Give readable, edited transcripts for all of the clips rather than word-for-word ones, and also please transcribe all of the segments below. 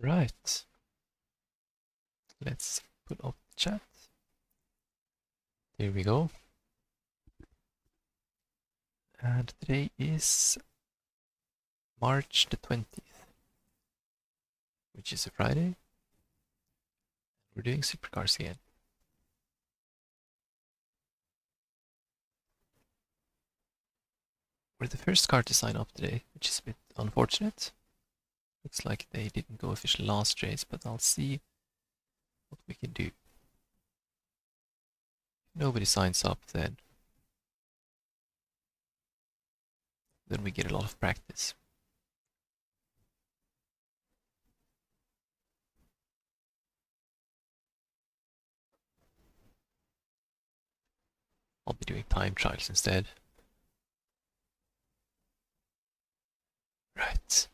Right. Let's put up the chat. Here we go. And today is March the 20th, which is a Friday. We're doing Supercars again. We're the first car to sign up today, which is a bit unfortunate. Looks like they didn't go official last race, but I'll see what we can do. If nobody signs up, then we get a lot of practice. I'll be doing time trials instead. Right.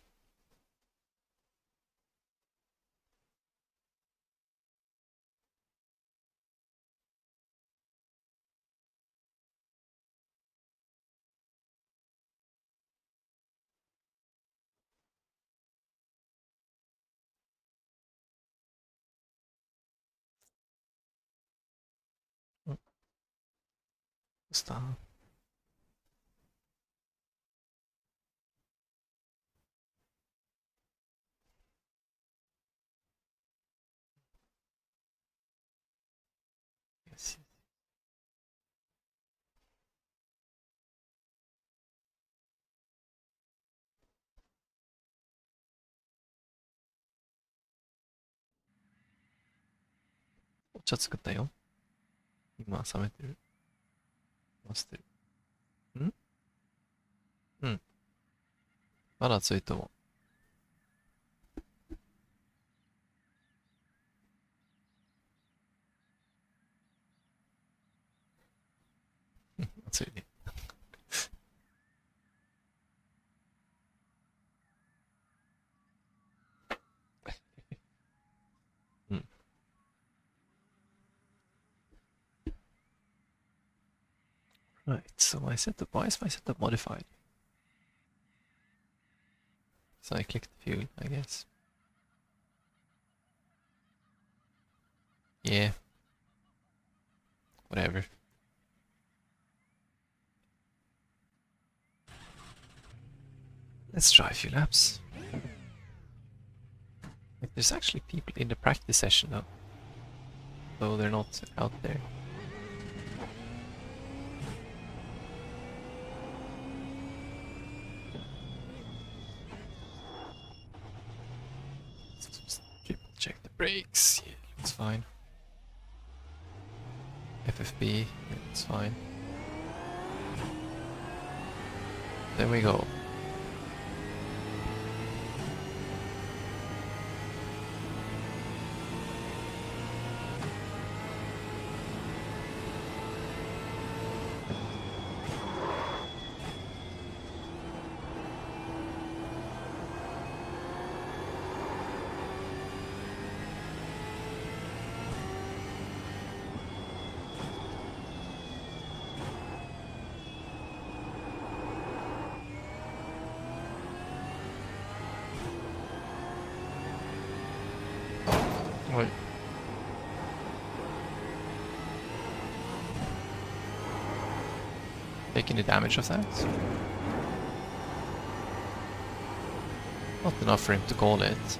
Stop. Yes.お茶作ったよ。今冷めてる。回してる。ん？うん。まだ熱いと思う。熱いね。うん。Right, so my setup, why is my setup modified? So I clicked fuel, I guess. Yeah. Whatever. Let's try a few laps. Like, there's actually people in the practice session though. Though they're not out there. Triple check the brakes. Yeah, looks fine. FFB, yeah, it's fine. There we go. Oj. Taking the damage of that? Not enough for him to call it.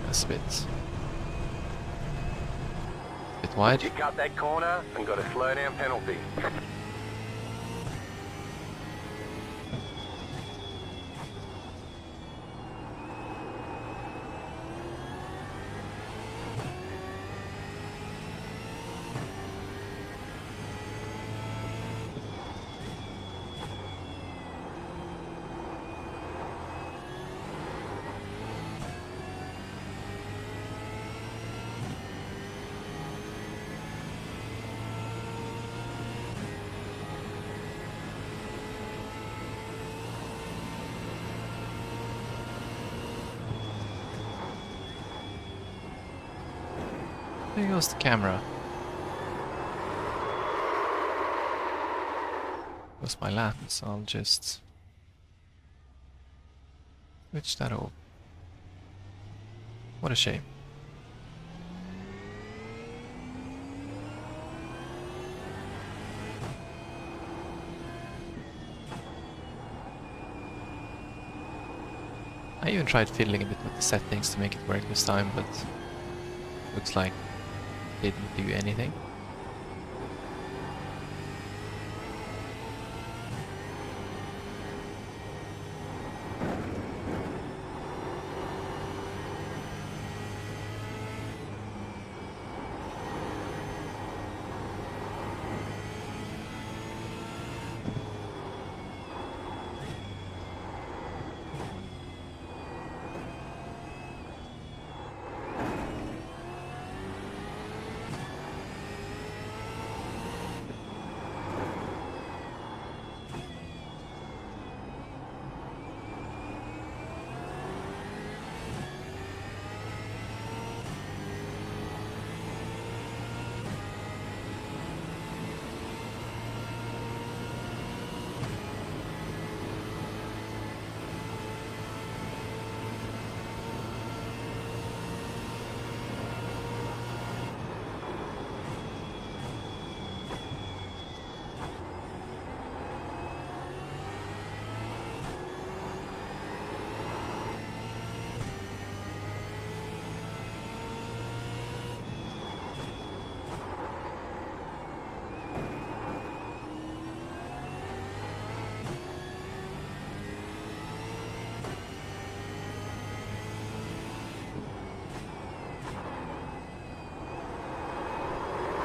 That's a bit wide. You cut that corner and got a slow down penalty. There goes the camera. Goes my lap, so I'll just switch that over. What a shame. I even tried fiddling a bit with the settings to make it work this time, but looks like it didn't do anything.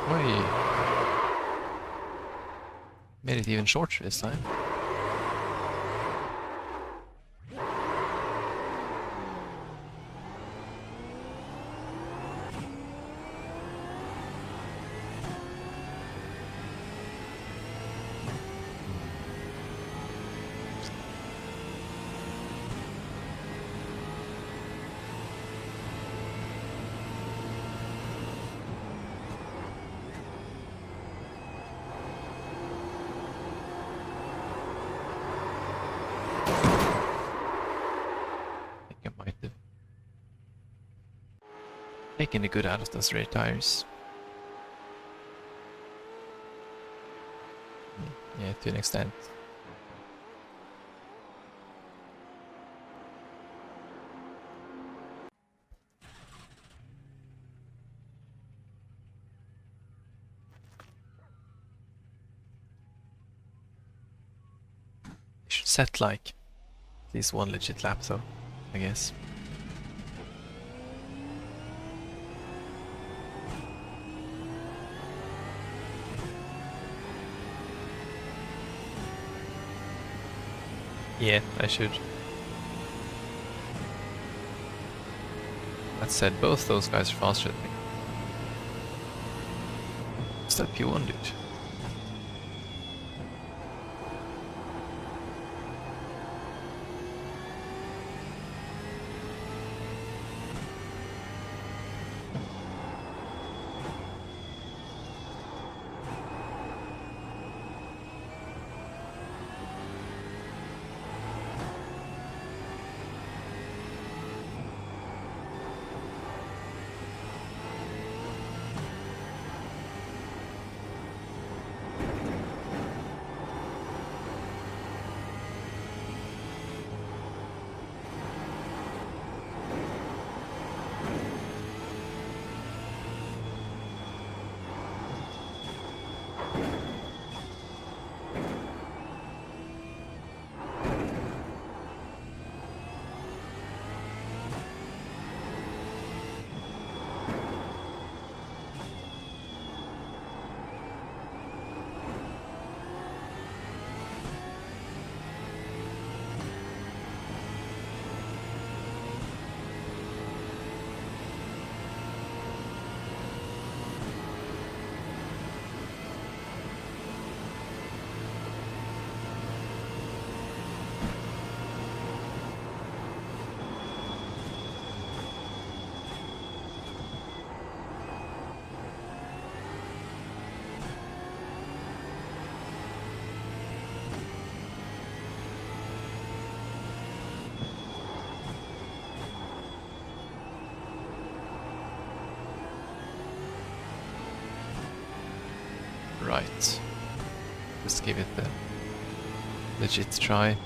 Oi. Made it even shorter this time. Taking the good out of those rear tires. Yeah, to an extent. You should set like at least one legit lap though, I guess. Yeah, I should. That said, both those guys are faster than me. What's that P1 dude? Right. Just give it the legit try.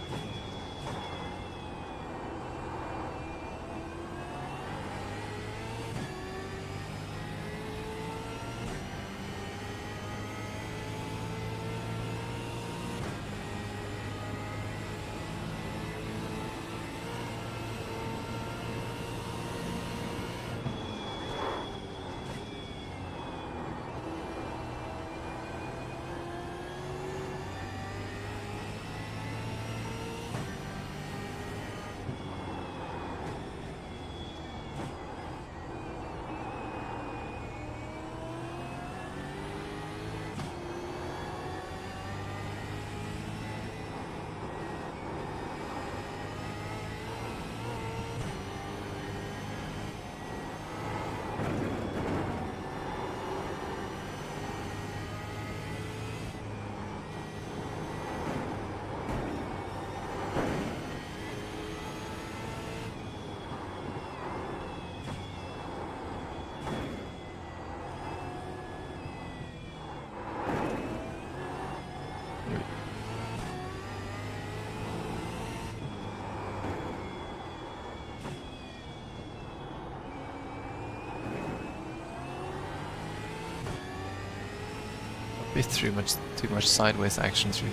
Bit too much sideways action through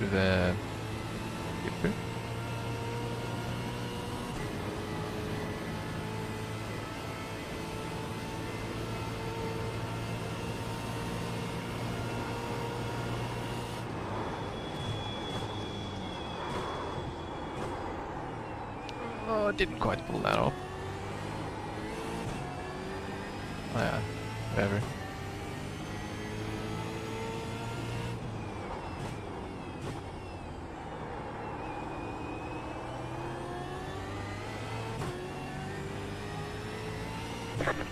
the Dipper. Oh, didn't quite pull that off. Oh yeah, whatever.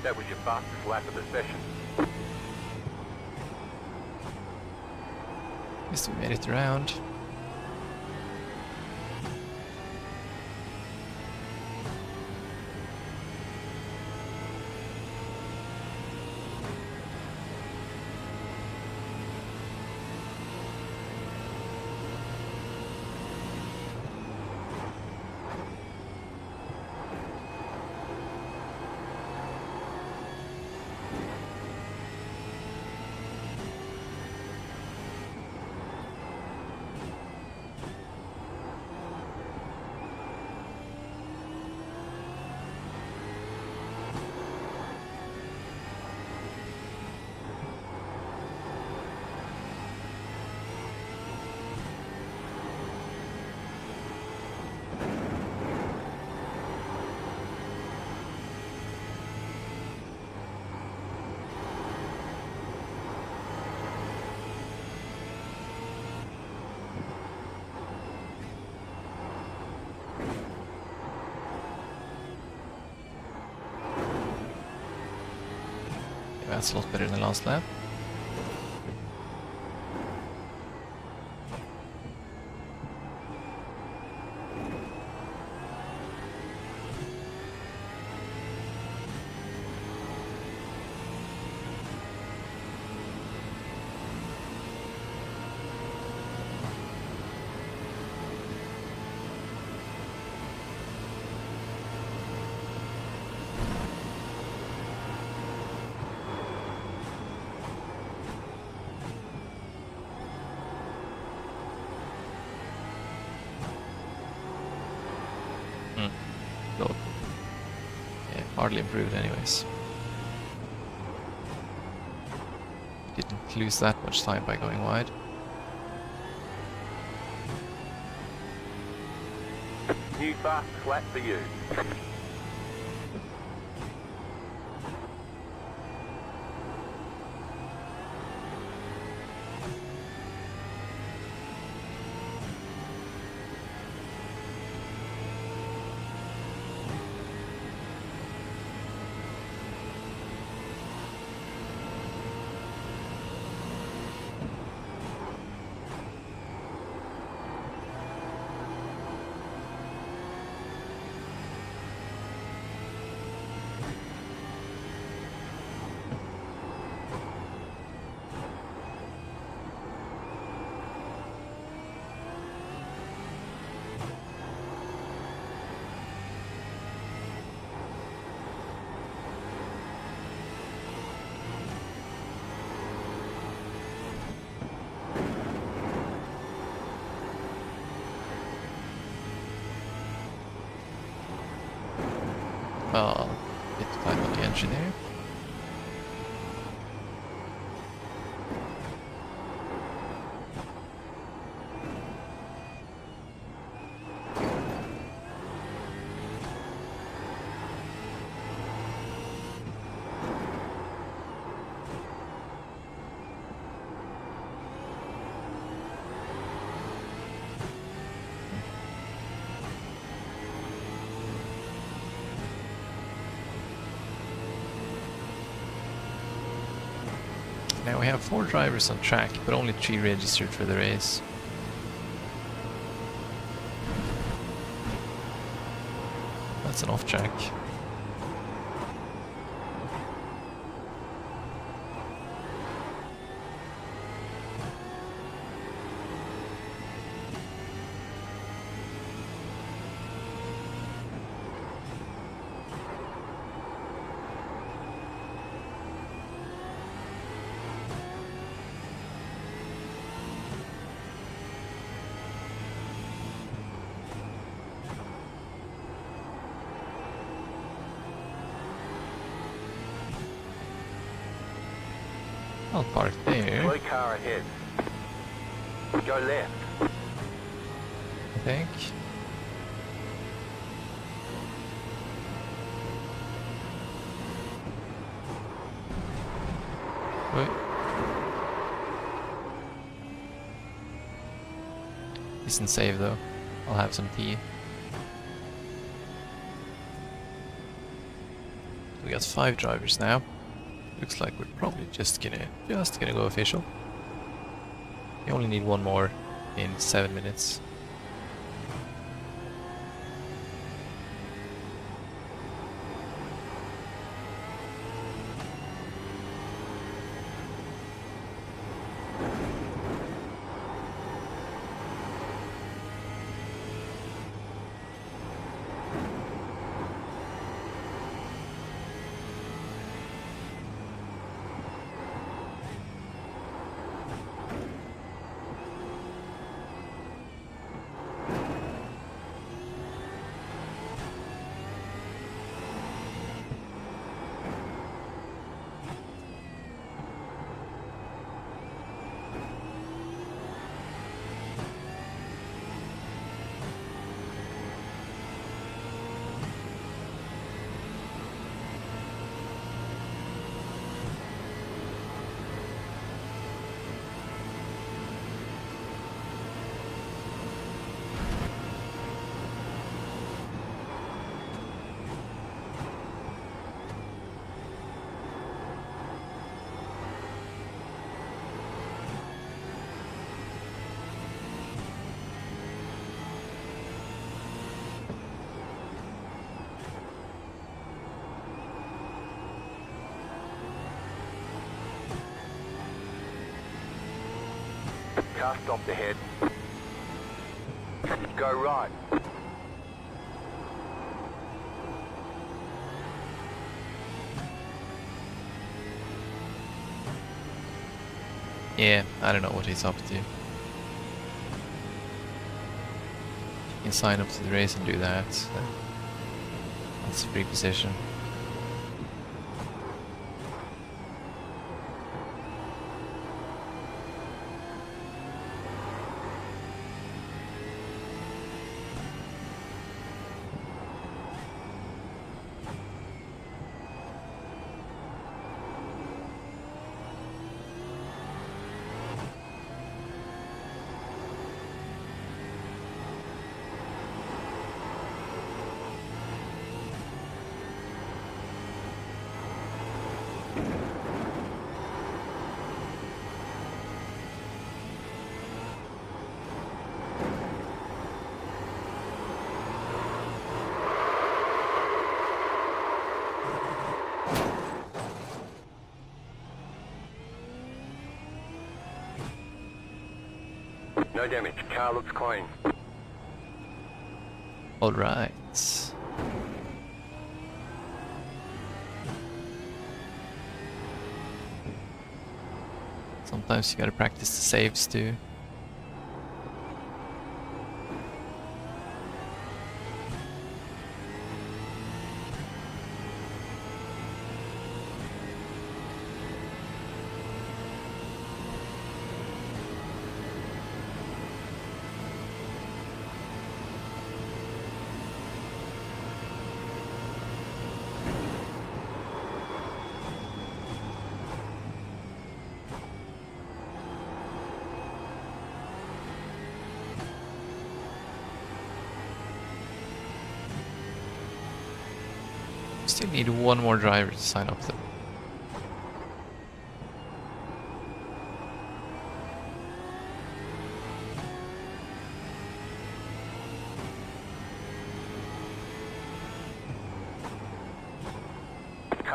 That was your fastest lap of the session. At least we made it around. That's a lot better than the last lap. So, yeah, hardly improved anyways. Didn't lose that much time by going wide. New fastest lap for you. Now we have 4 drivers on track, but only 3 registered for the race. That's an off track. I'll park there, Blue car ahead. Go left. I think. Wait. Isn't safe though. I'll have some tea. We got 5 drivers now. Looks like we're probably just gonna go official. We only need 1 more in 7 minutes. Car stopped ahead. Go right. Yeah, I don't know what he's up to. You can sign up to the race and do that. So that's a free position. No damage. Car looks clean. Alright. Sometimes you gotta practice the saves too. Still need 1 more driver to sign up though.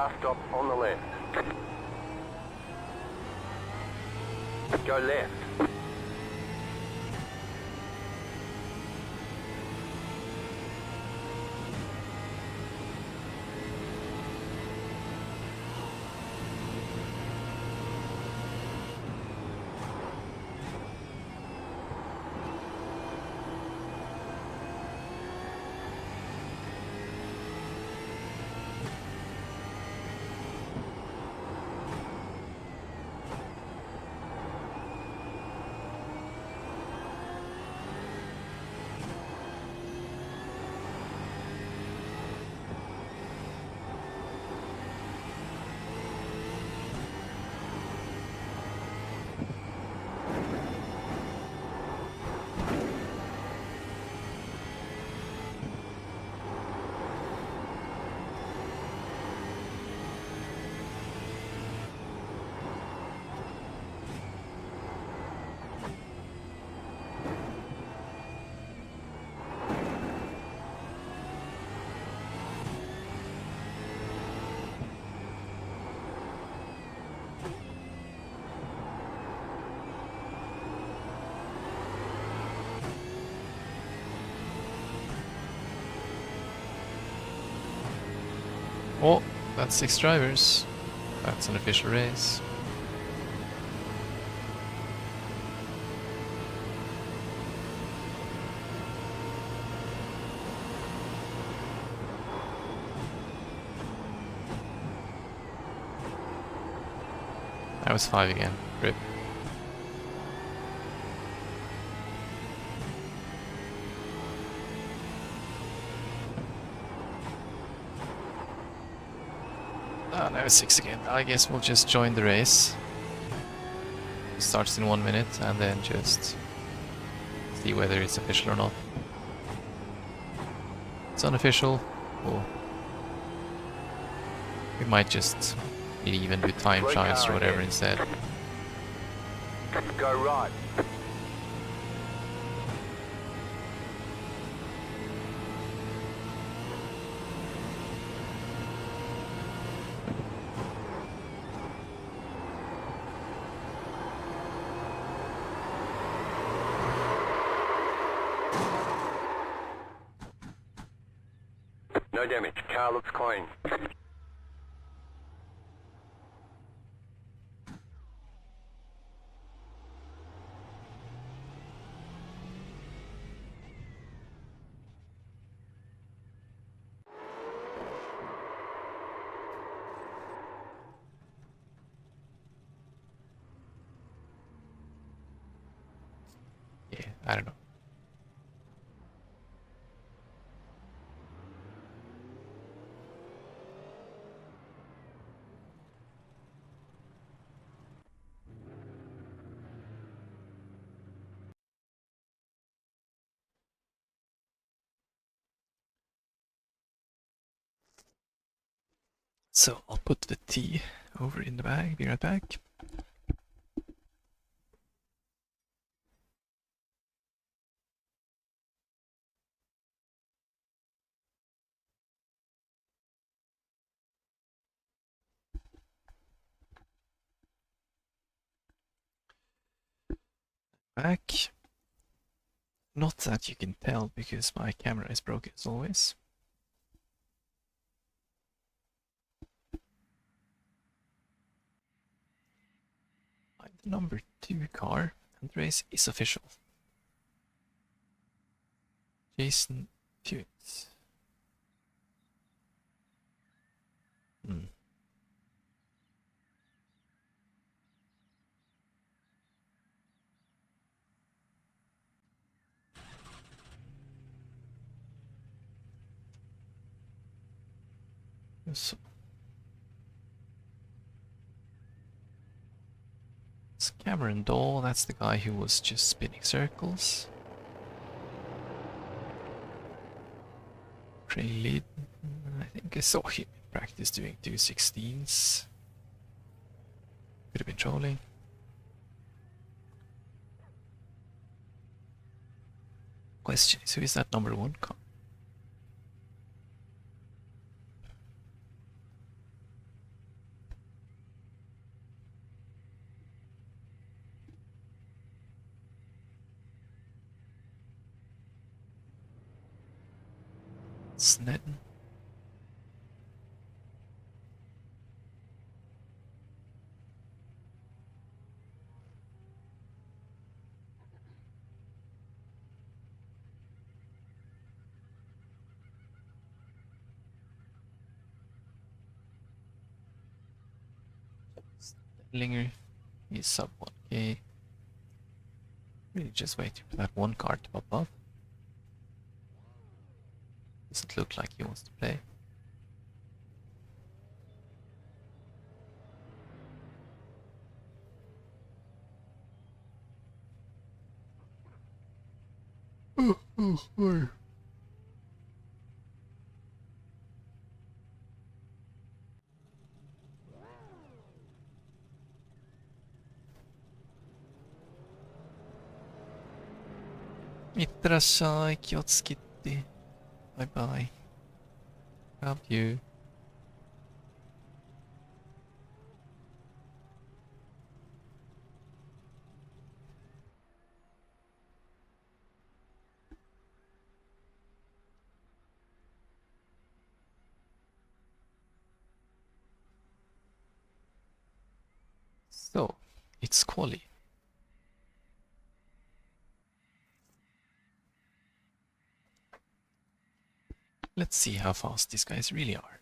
Car stop on the left. Go left. Oh, that's 6 drivers. That's an official race. That was 5 again. Rip. Oh, now it's 6 again. I guess we'll just join the race. It starts in 1 minute and then just see whether it's official or not. It's unofficial. Well, we might just even do time trials or whatever instead. Go right. No damage. Car looks clean. Yeah, I don't know. So I'll put the tea over in the bag, be right back. Back. Not that you can tell because my camera is broken as always. The number 2 car and the race is official. Jason Hewitt. So it's Cameron Dahl, that's the guy who was just spinning circles. Trey Lydon, I think I saw him in practice doing 216s. Could have been trolling. Question is, who is that number 1 car? Snedden. Linger is sub 1k. Really just waiting for that one card to pop up. Doesn't look like he wants to play.いってらっしゃい。気をつけて。バイバイ。Love you. So, it's quali. Let's see how fast these guys really are.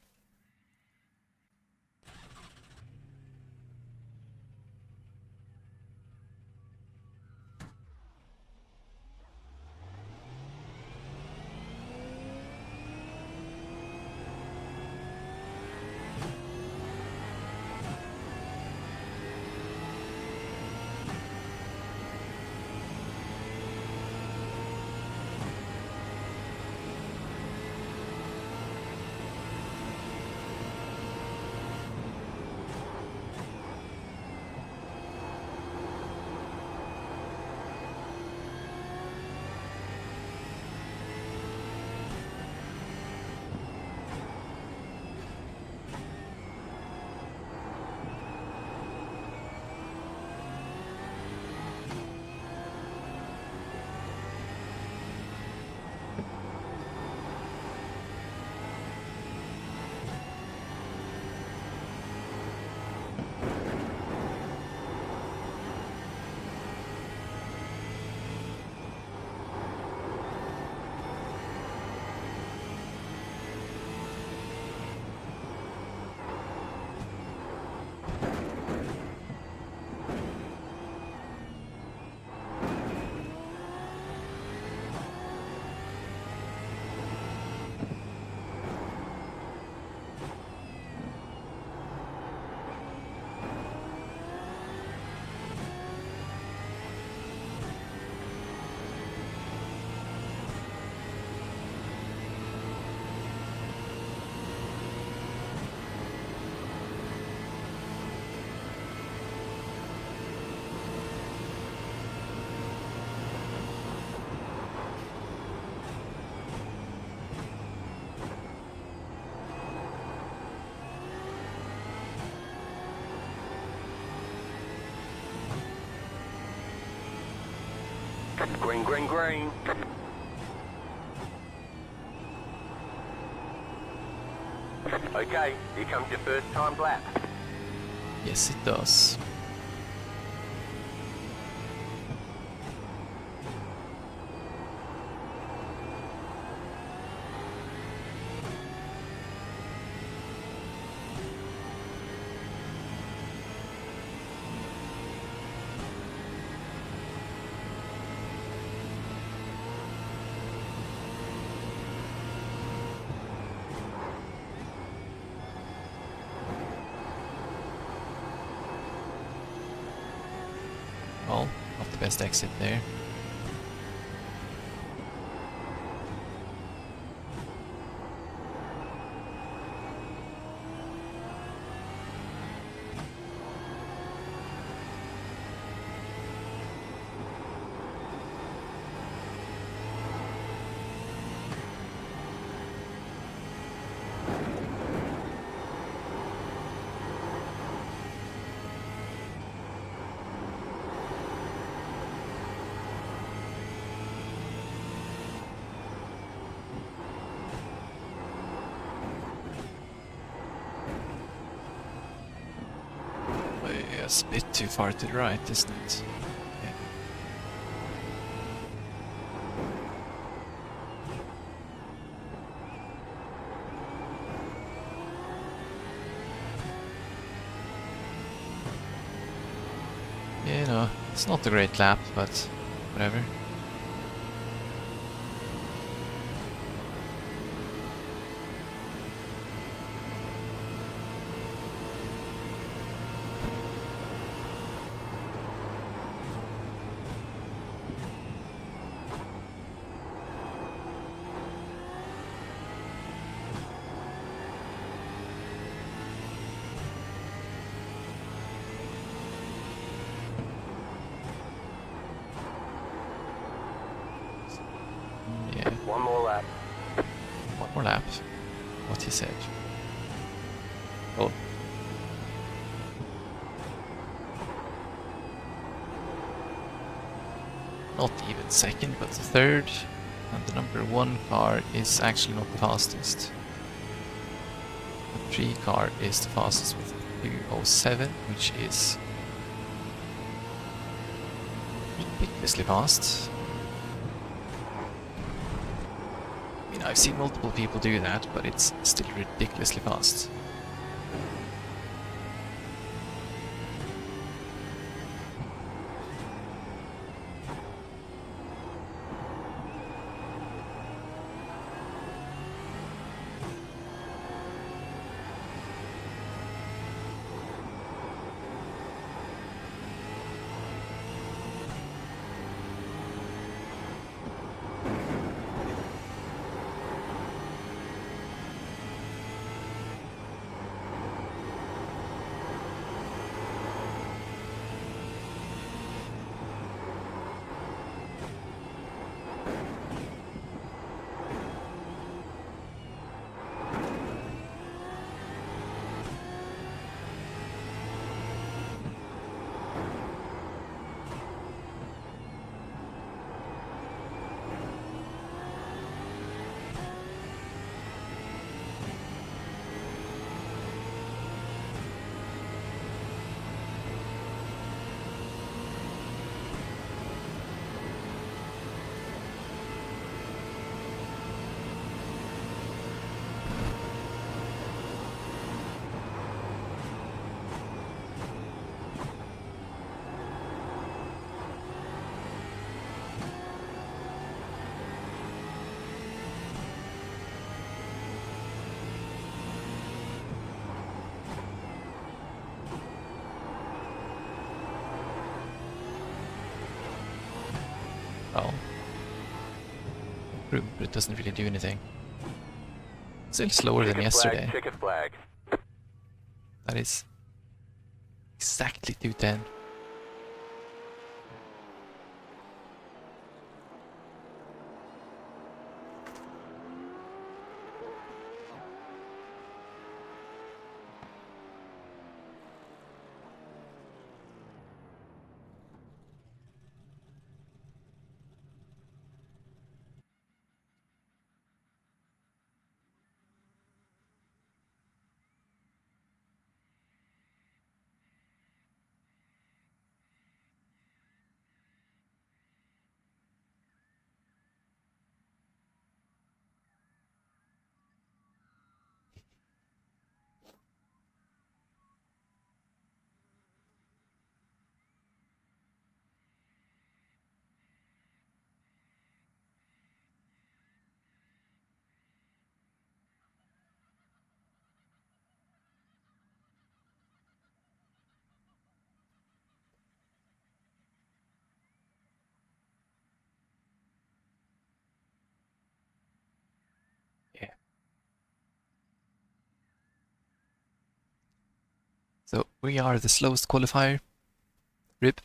Green, green, green. Okay, here comes your first time lap. Yes, it does. Well, not the best exit there. That's a bit too far to the right, isn't it? Yeah. You know, it's not a great lap, but whatever. Yeah, One more lap. one more lap. What he said. Oh. Not even second, but the third. And the number 1 car is actually not the fastest. The 3 car is the fastest with 207, which is ridiculously fast. I mean, I've seen multiple people do that, but it's still ridiculously fast. Well, but it doesn't really do anything. Still slower than Checkered flag, yesterday. checkered flag. That is exactly 210. Yeah. So we are the slowest qualifier. RIP.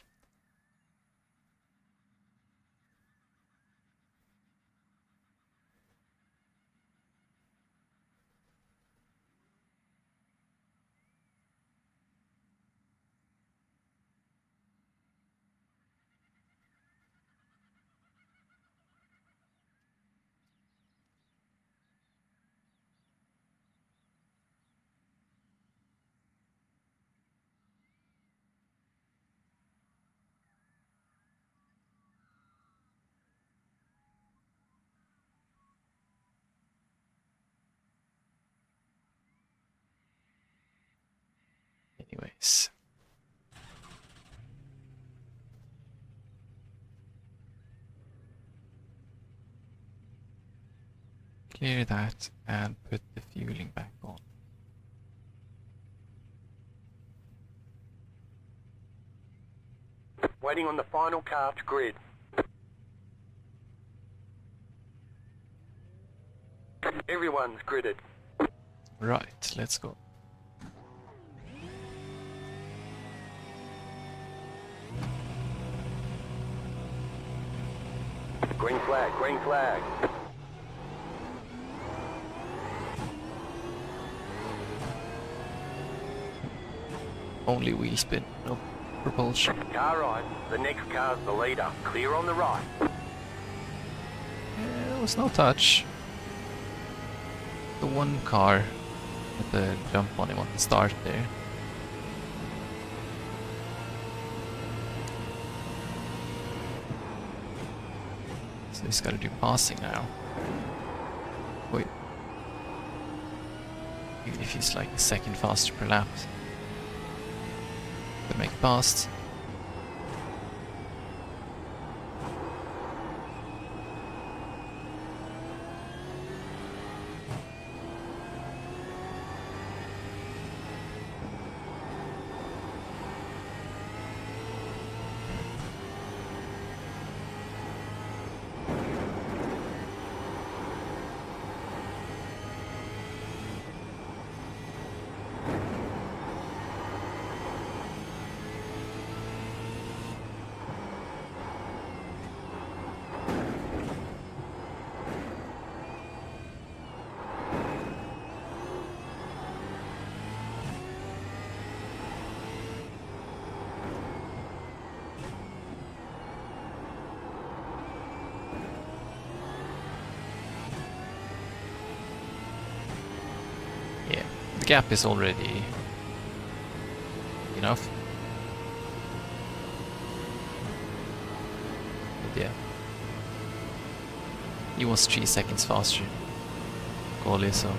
Anyways. Clear that and put the fueling back on. Waiting on the final car to grid. Everyone's gridded. Right, let's go. Green flag, green flag. Only wheel spin, no propulsion. Car right, the next car's the leader. Clear on the right. There was no touch. The one car with the jump on him on the start there. So he's gotta do passing now. Wait. Even if he's like a second faster per lap. Gotta make it past. Yeah, the gap is already enough. But yeah. He was 3 seconds faster. Goalie, so.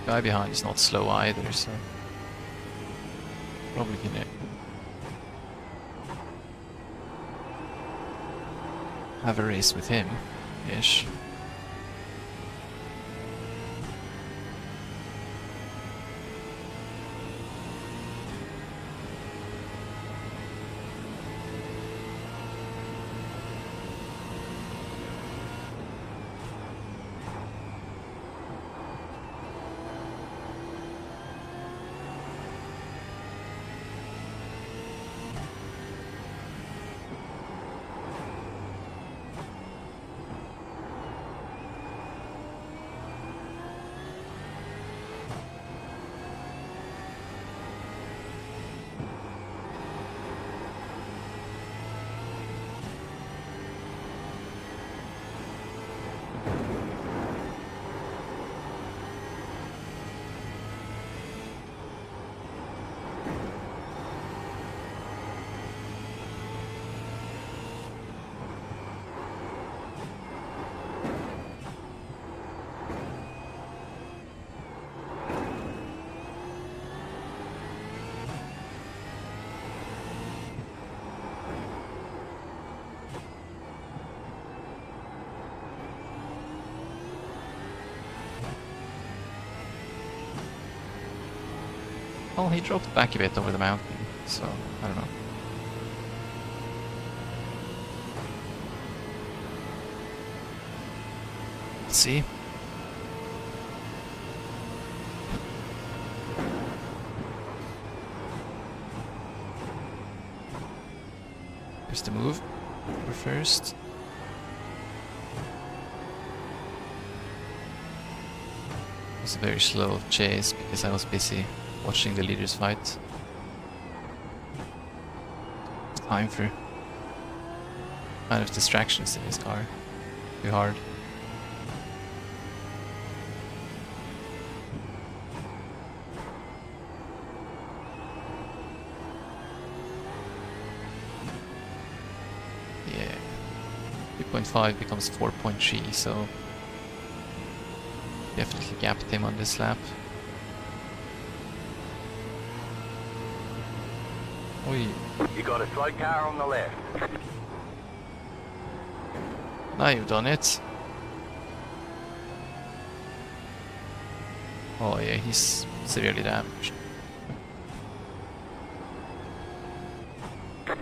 Guy behind is not slow either, so probably gonna have a race with him, ish. Well, he dropped back a bit over the mountain, so I don't know. Let's see. Here's the move. We're first. It was a very slow chase because I was busy watching the leaders fight. Time for kind of distractions in his car. too hard. Yeah. 3.5 becomes 4.3, so definitely gapped him on this lap. Oi. You got a slow car on the left. Now you've done it. Oh yeah, he's severely damaged.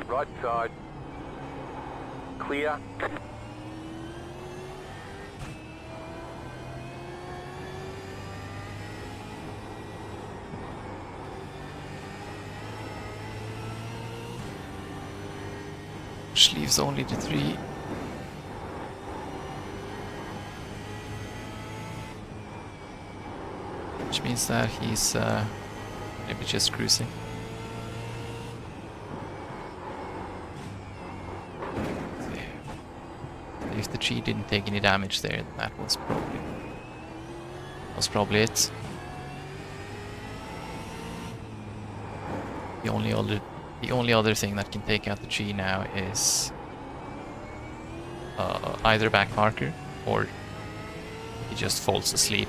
Right side. Clear. Which leaves only the 3. Which means that he's maybe just cruising. If the tree didn't take any damage there, that was probably it. The only other thing that can take out the tree now is either back marker or he just falls asleep.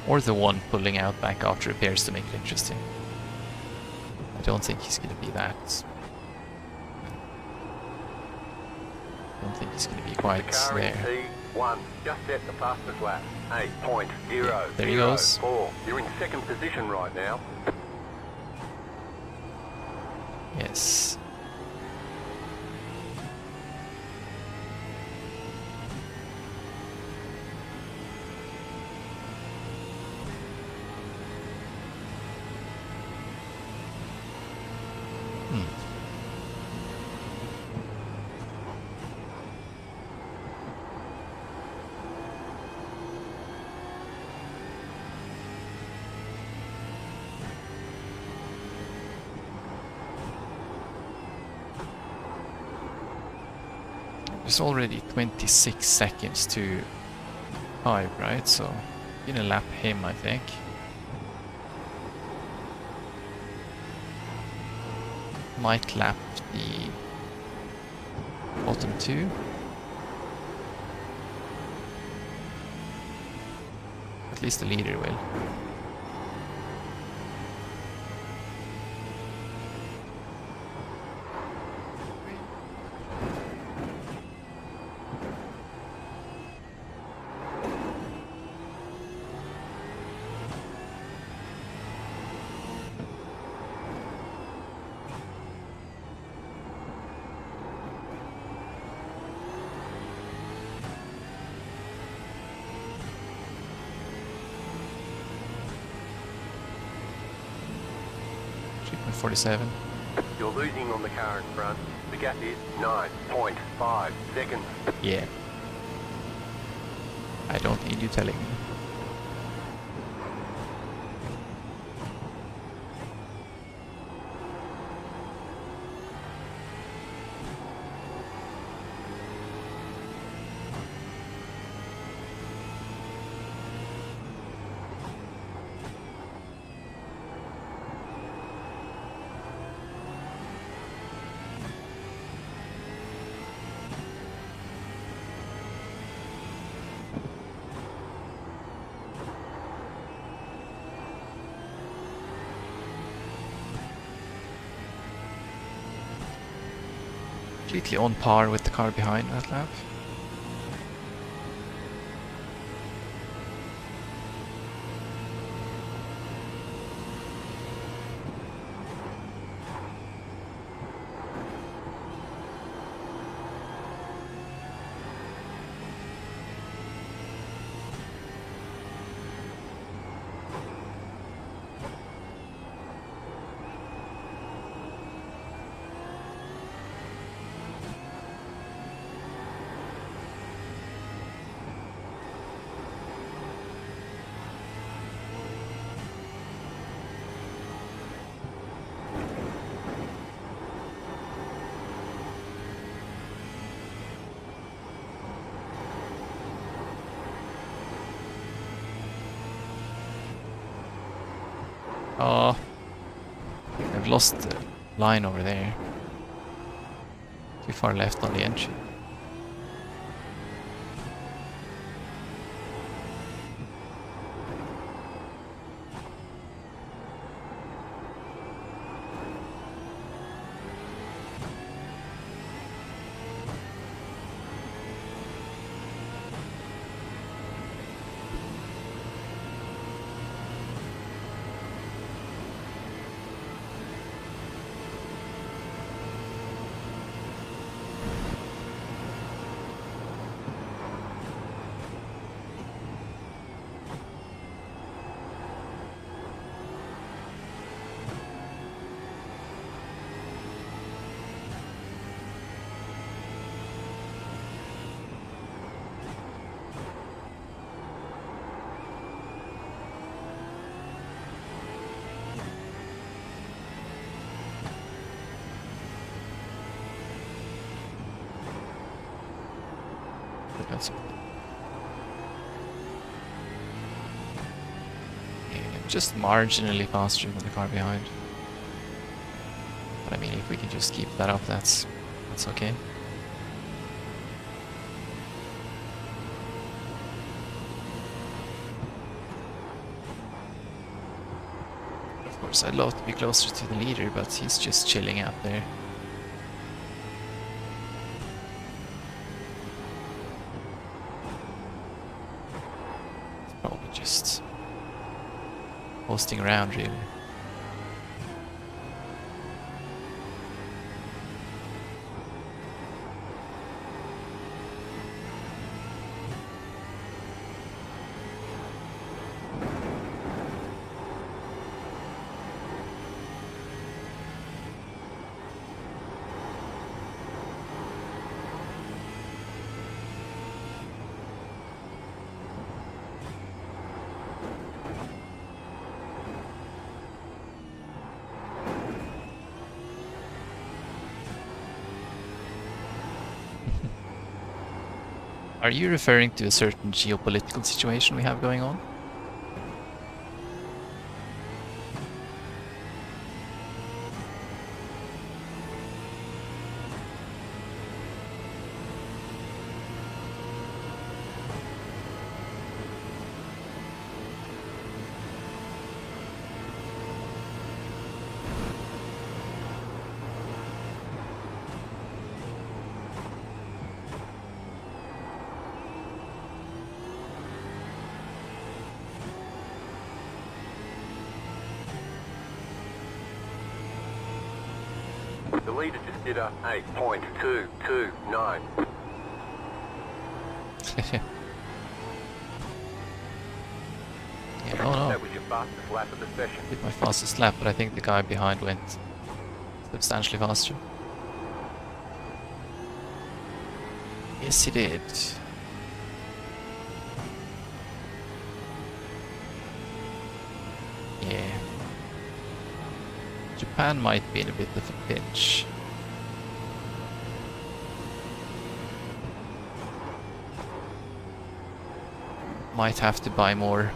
Or the one pulling out back after repairs to make it interesting. I don't think he's going to be that. I don't think he's going to be quite The car there. in T1 just set the fastest lap. 8.004. There he goes. You're in second position right now. Yes. There's already 26 seconds to 5, right? So, gonna lap him, I think. Might lap the bottom 2. At least the leader will. .47. You're losing on the car in front. The gap is 9.5 seconds. Yeah. I don't need you telling me. Completely on par with the car behind that lap. Oh, I've lost the line over there. Too far left on the entry. That's just marginally faster than the car behind. But I mean, if we can just keep that up, that's okay. Of course, I'd love to be closer to the leader, but he's just chilling out there. Probably just posting around, really. Are you referring to a certain geopolitical situation we have going on? The leader just did a 8.229. Yeah, oh no. That was your fastest lap of the session. Did my fastest lap, but I think the guy behind went substantially faster. Yes, he did. Yeah. Japan might be in a bit of a pinch. Might have to buy more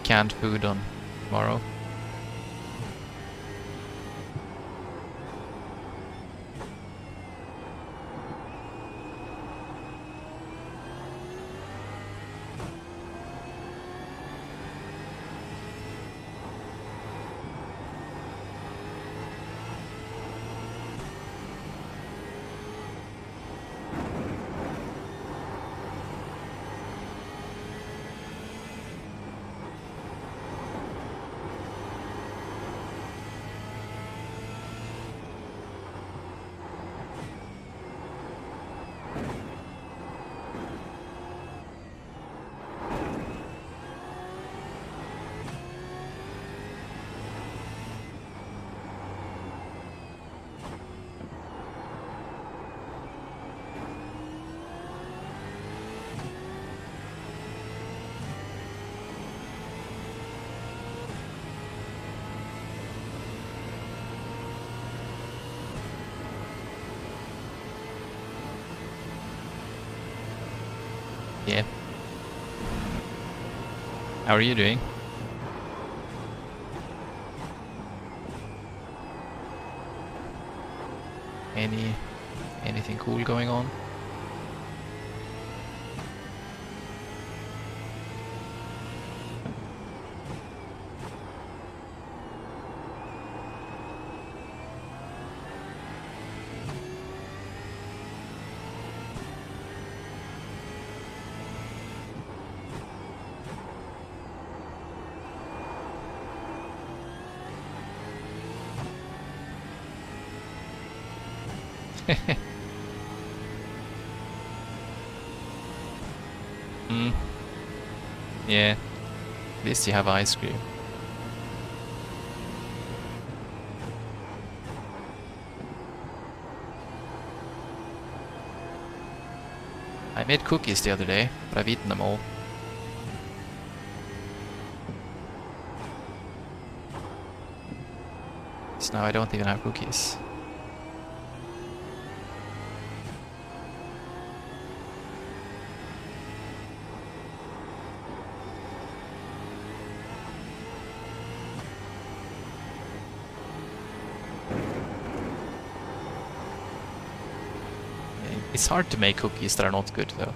canned food on tomorrow. Yeah. How are you doing? anything cool going on. Yeah, at least you have ice cream. I made cookies the other day, but I've eaten them all. So now I don't even have cookies. It's hard to make cookies that are not good though.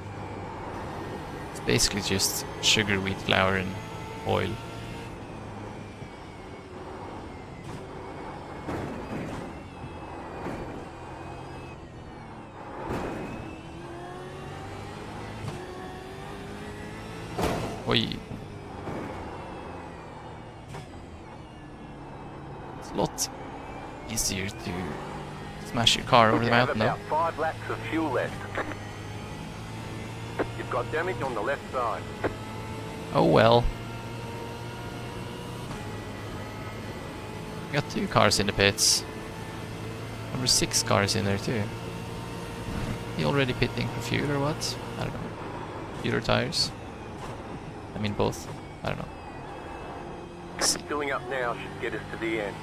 It's basically just sugar, wheat flour and oil. Oi. It's a lot easier to smash your car over the mountain though. About 5 laps of fuel left. You've got damage on the left side. Oh well. We got 2 cars in the pits. Number 6 cars in there too. He already pitting for fuel or what? I don't know. Fuel or tires? I mean both. I don't know. Let's see. Filling up now should get us to the end.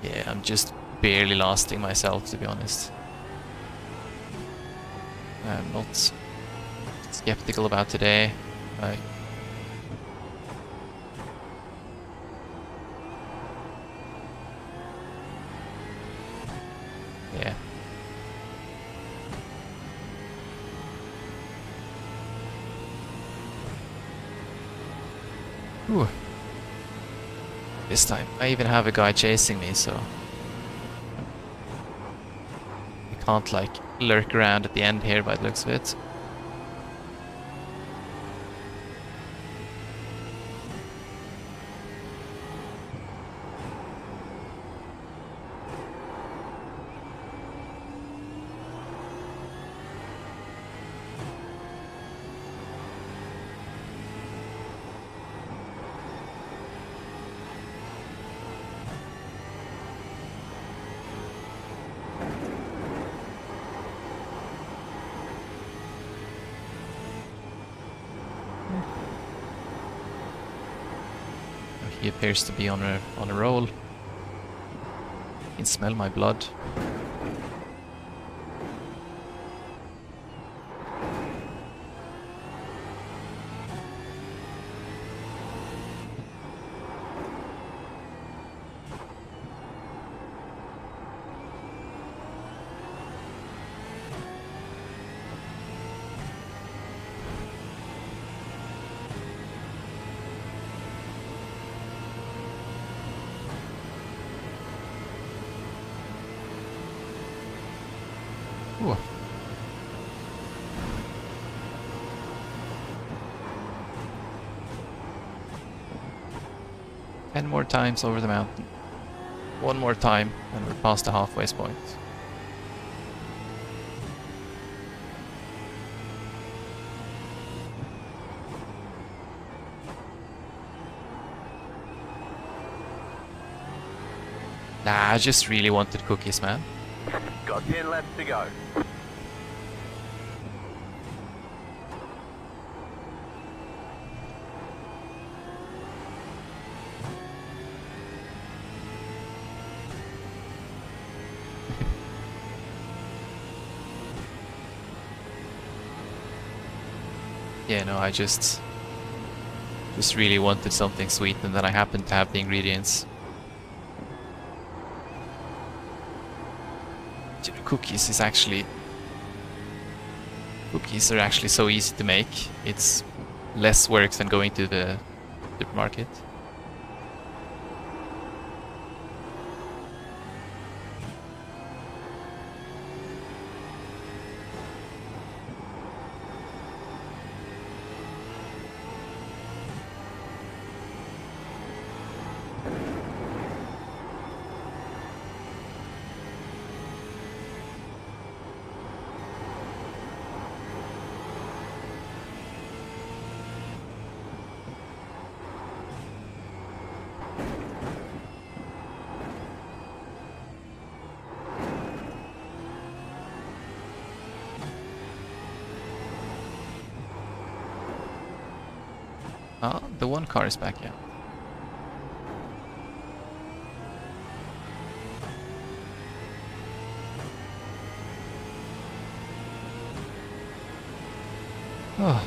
Yeah, I'm just barely lasting myself, to be honest. I'm not skeptical about today. Yeah. Whew. This time, I even have a guy chasing me, so I can't like lurk around at the end here by the looks of it. He appears to be on a roll. You can smell my blood. Ooh. Ten more times over the mountain. One more time and we're past the halfway point. Nah, I just really wanted cookies, man. Got 10 laps to go. Yeah, no, I just Just really wanted something sweet, and then I happened to have the ingredients. Cookies is actually... Cookies are actually so easy to make. It's less work than going to the supermarket. Ah, the one car is back, yeah. Oh.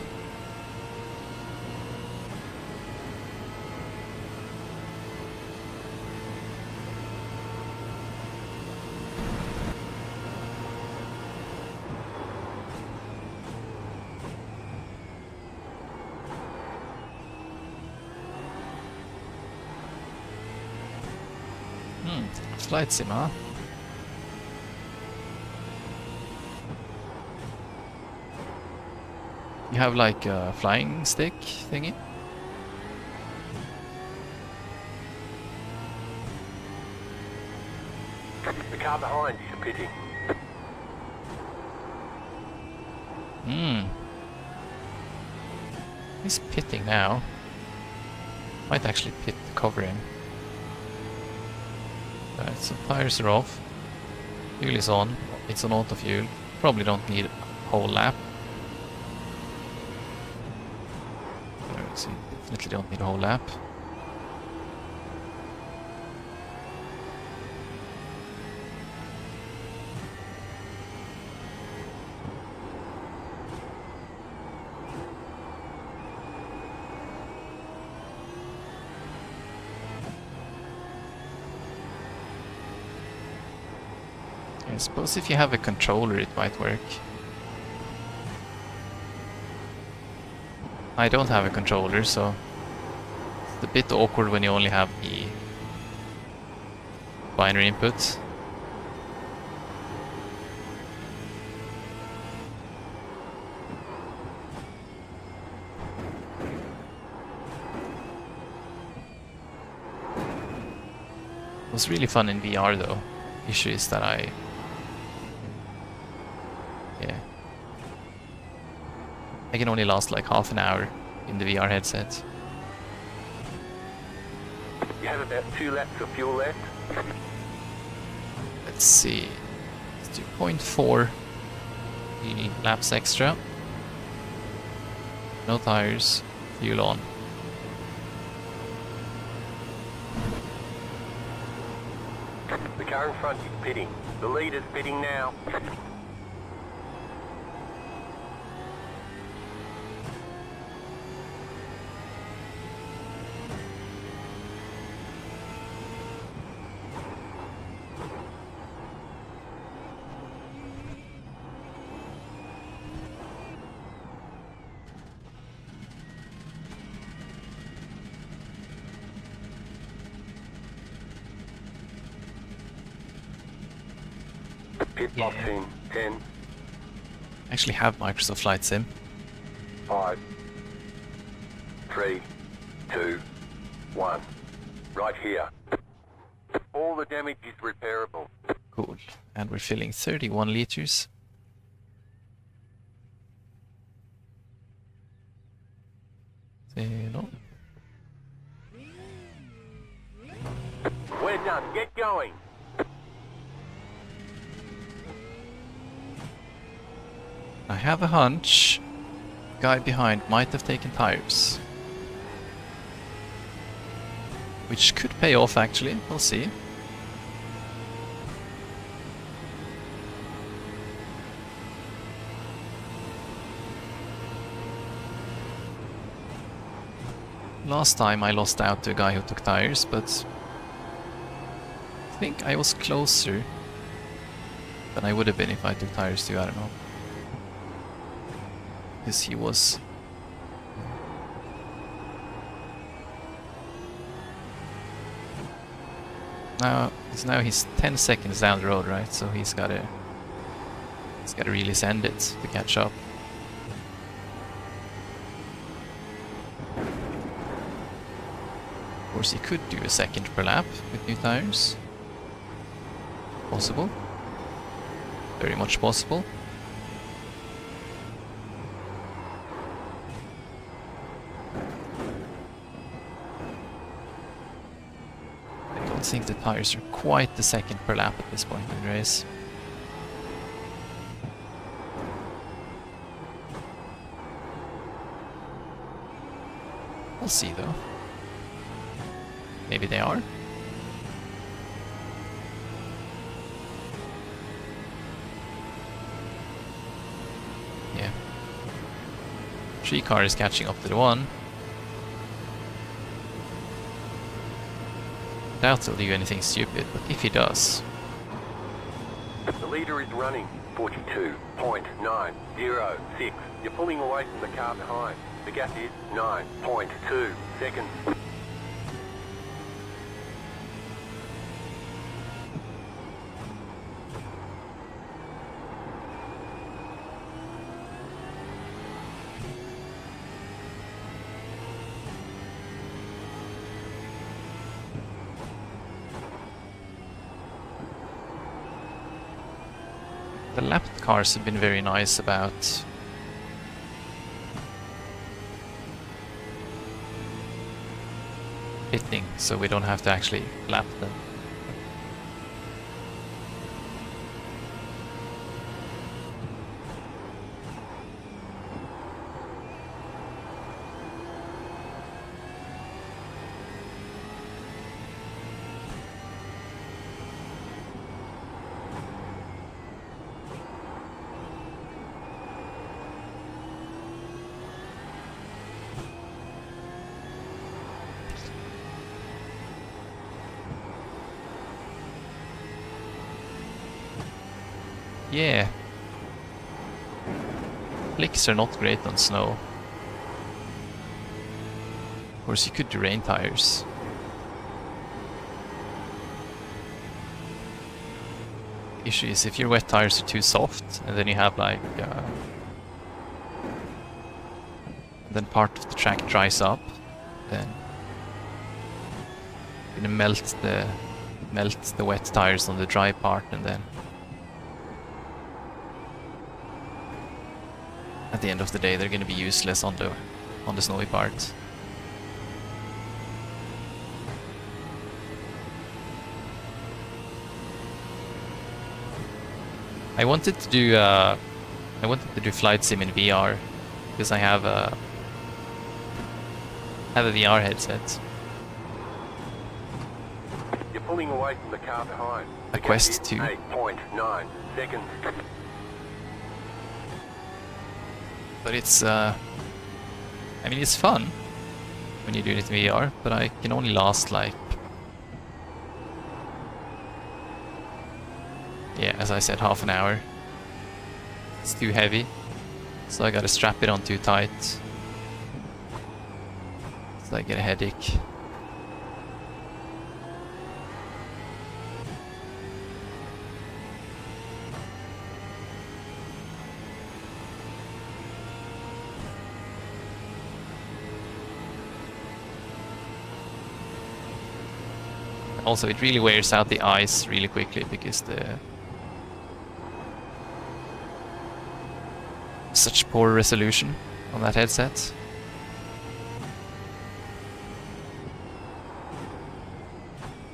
Flight sim, huh? You have like a flying stick thingy? The car behind is pitting. He's pitting now. Might actually pit to cover him. Alright, so tires are off. Fuel is on. It's on auto fuel. Probably don't need a whole lap. So definitely don't need a whole lap. I suppose if you have a controller it might work. I don't have a controller, so it's a bit awkward when you only have the binary input. It was really fun in VR though. Issue is that I can only last like half an hour in the VR headset. You have about 2 laps of fuel left. Let's see. Let's do 0.4 laps extra. No tires. Fuel on. The car in front is pitting. The leader's pitting now. Pit box in 10, I actually have Microsoft Flight Sim. 5, 3, 2, 1. Right here. All the damage is repairable. Cool. And we're filling 31 liters. No. We're done. Get going. I have a hunch the guy behind might have taken tires. Which could pay off actually, we'll see. last time I lost out to a guy who took tires, but I think I was closer than I would have been if I took tires too, I don't know. Because he was... Now he's 10 seconds down the road, right? So he's gotta really send it to catch up. Of course, he could do a second per lap with new tires. Possible. Very much possible. I don't think the tires are quite the second per lap at this point in the race. We'll see though. Maybe they are. Yeah. 3 car is catching up to the 1. Doubt he'll do anything stupid, but if he does... The leader is running 42.906. You're pulling away from the car behind. The gap is 9.2 seconds. The lapped cars have been very nice about pitting, so we don't have to actually lap them. Yeah. Flicks are not great on snow. Of course, you could do rain tires. Issue is if your wet tires are too soft, and then you have like... then part of the track dries up, then you're gonna melt the wet tires on the dry part, and then at the end of the day they're gonna be useless on the snowy part. I wanted to do flight sim in VR because I have a VR headset. You're pulling away from the car behind. A Quest 2. 8.9 seconds. But it's I mean it's fun when you do it in VR, but I can only last like, yeah, as I said, half an hour. It's too heavy, so I gotta strap it on too tight, so I get a headache. Also, it really wears out the eyes really quickly because such poor resolution on that headset.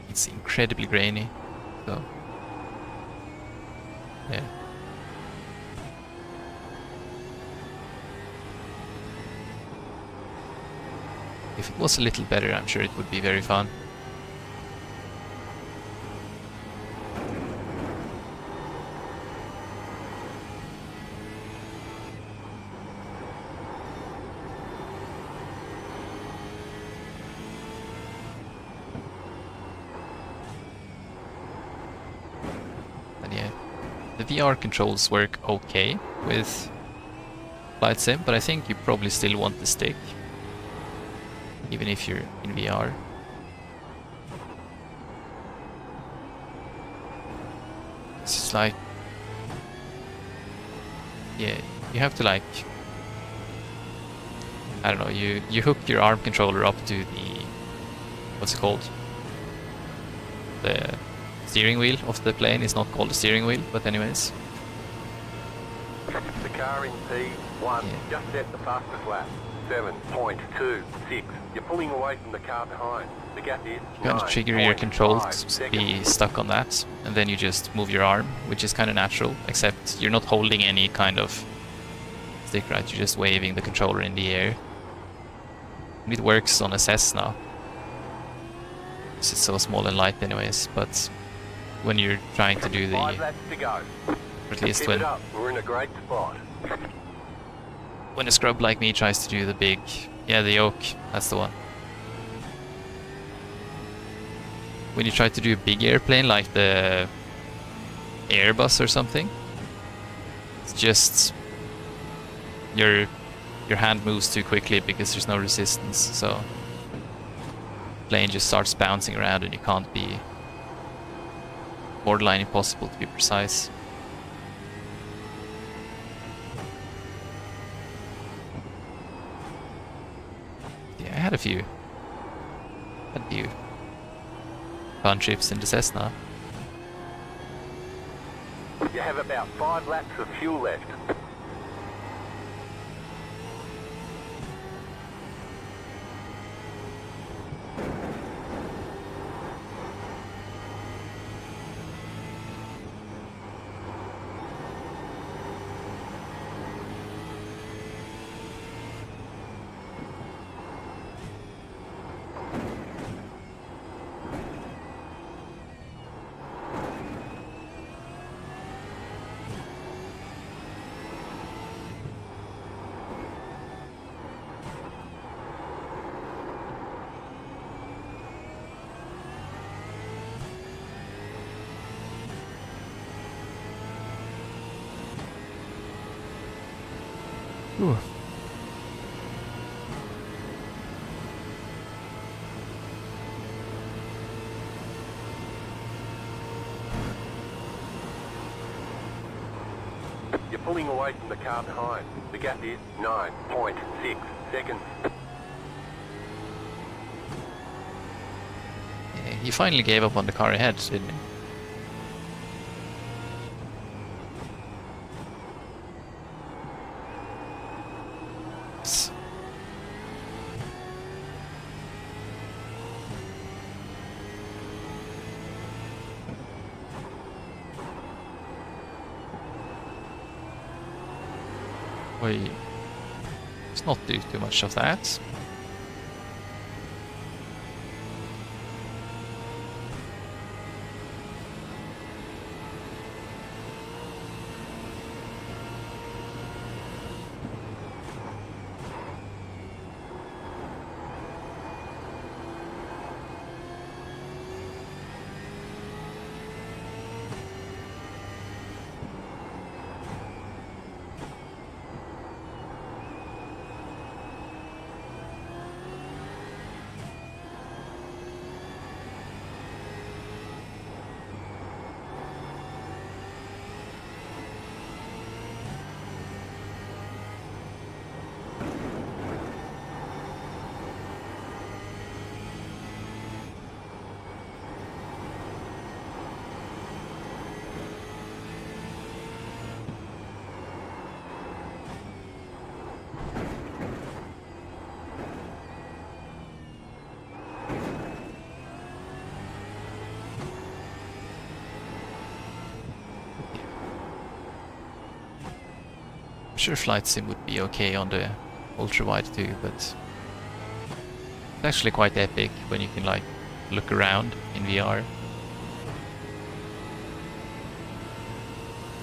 It's incredibly grainy, so yeah. If it was a little better, I'm sure it would be very fun. VR controls work okay with Flight Sim, but I think you probably still want the stick, even if you're in VR. It's just like, yeah, you have to like, I don't know, you hook your arm controller up to the, what's it called? The steering wheel of the plane is not called the steering wheel, but anyways. The car in P1 just set the fastest lap. 7.26. You're pulling away from the car behind. The gap is You kind of trigger your controls to be stuck on that, and then you just move your arm, which is kind of natural, except you're not holding any kind of stick, right? You're just waving the controller in the air. And it works on a Cessna. It's so small and light anyways, but when you're trying to do the... 5 laps to go. Or at least Keep when... it up. We're in a great spot. When a scrub like me tries to do the big... Yeah, the yoke, that's the one. When you try to do a big airplane like the Airbus or something, it's just... Your hand moves too quickly because there's no resistance, so... Plane just starts bouncing around and you can't be... Borderline impossible to be precise. Yeah, I had a few fun trips in the Cessna. You have about 5 laps of fuel left. Ooh. You're pulling away from the car behind. The gap is 9.6 seconds. Yeah, he finally gave up on the car ahead, didn't he? Let's not do too much of that. I'm sure Flight Sim would be okay on the ultra wide too, but it's actually quite epic when you can like look around in VR.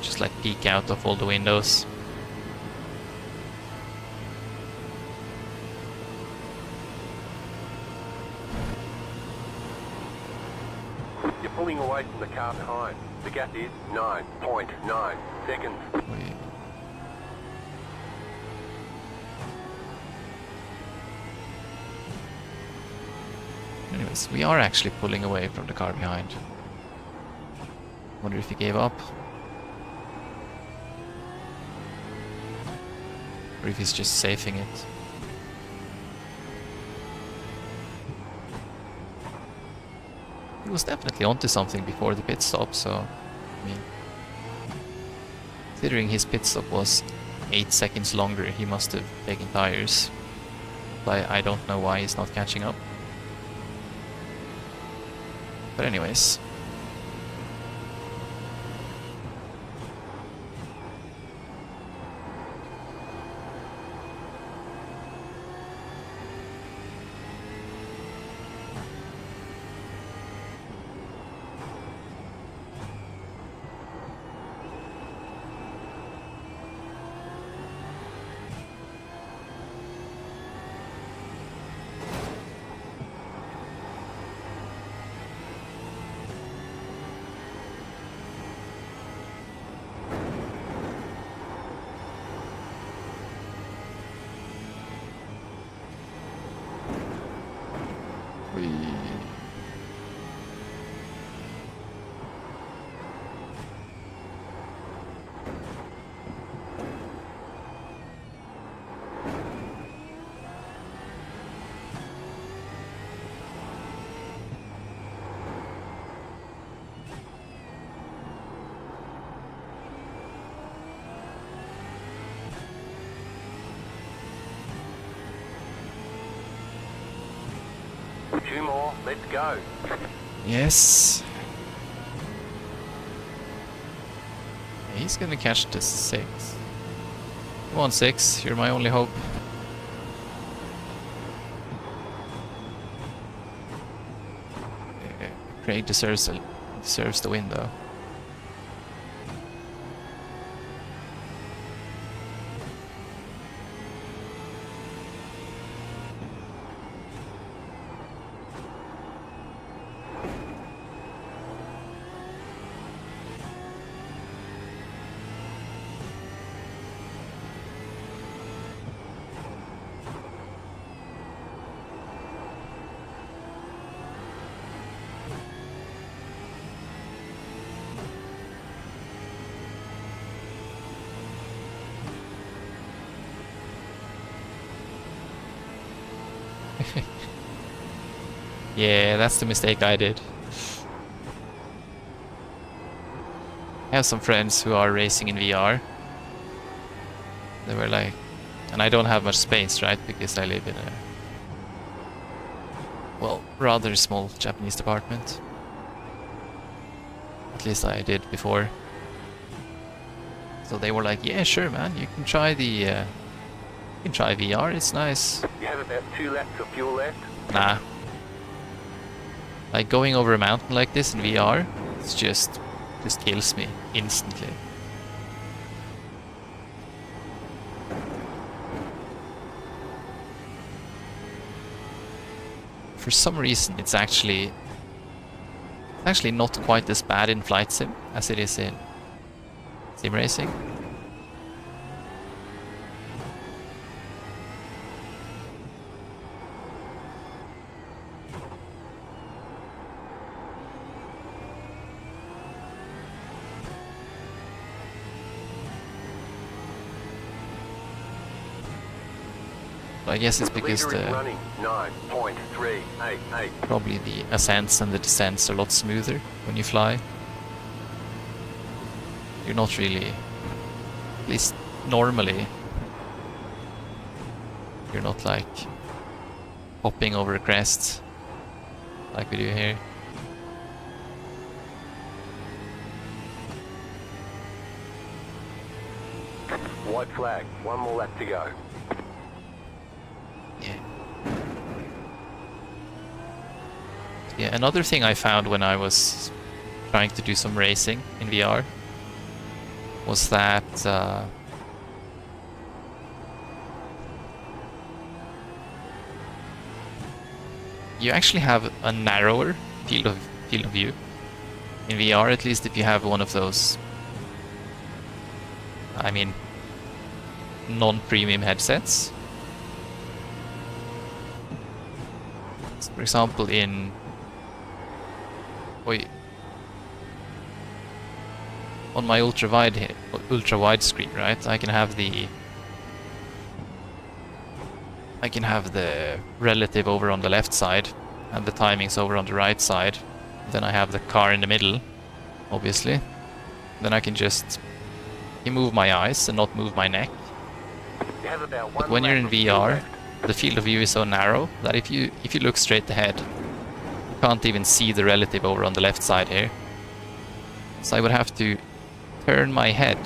Just like peek out of all the windows. You're pulling away from the car behind. The gap is 9.9 seconds. Wait. Anyways, we are actually pulling away from the car behind. Wonder if he gave up. Or if he's just safing it. He was definitely onto something before the pit stop, so I mean, considering his pit stop was 8 seconds longer, he must have taken tires. But I don't know why he's not catching up. But anyways. Two more, let's go. Yes. He's gonna catch the 6. Come on, 6. You're my only hope. Craig deserves the win, though. Yeah, that's the mistake I did. I have some friends who are racing in VR. They were like... And I don't have much space, right? Because I live in a... well, rather small Japanese apartment. At least I did before. So they were like, yeah, sure, man. You can try the... you can try VR, it's nice. You have about 2 laps of fuel left. Nah. Like going over a mountain like this in VR, it's just kills me instantly. For some reason, it's actually not quite as bad in flight sim as it is in sim racing. I guess it's because probably the ascents and the descents are a lot smoother when you fly. You're not really, at least normally, you're not like hopping over a crest like we do here. White flag, 1 more lap to go. Yeah, another thing I found when I was trying to do some racing in VR was that you actually have a narrower field of view. in VR, at least if you have one of those, I mean, non-premium headsets. So for example, on my ultra wide screen, right? I can have the relative over on the left side and the timings over on the right side. Then I have the car in the middle, obviously. Then I can just move my eyes and not move my neck. But when you're in VR, the field of view is so narrow that if you look straight ahead, you can't even see the relative over on the left side here. So I would have to turn my head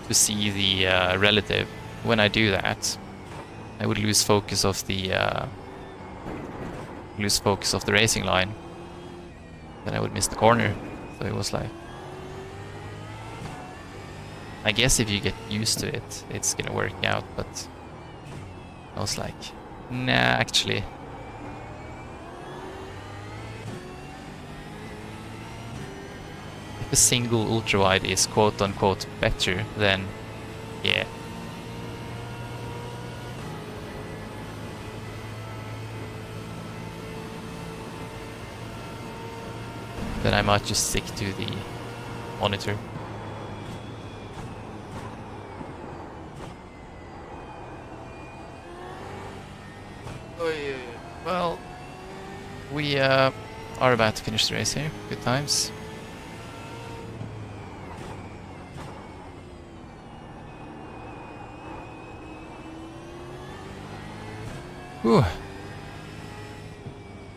to see the relative. When I do that, I would lose focus of the racing line. Then I would miss the corner. So it was like, I guess if you get used to it, it's gonna work out. But I was like, nah, actually. If a single ultra wide is quote unquote better, then yeah. Then I might just stick to the monitor. Well, we are about to finish the race here. Good times. Whew.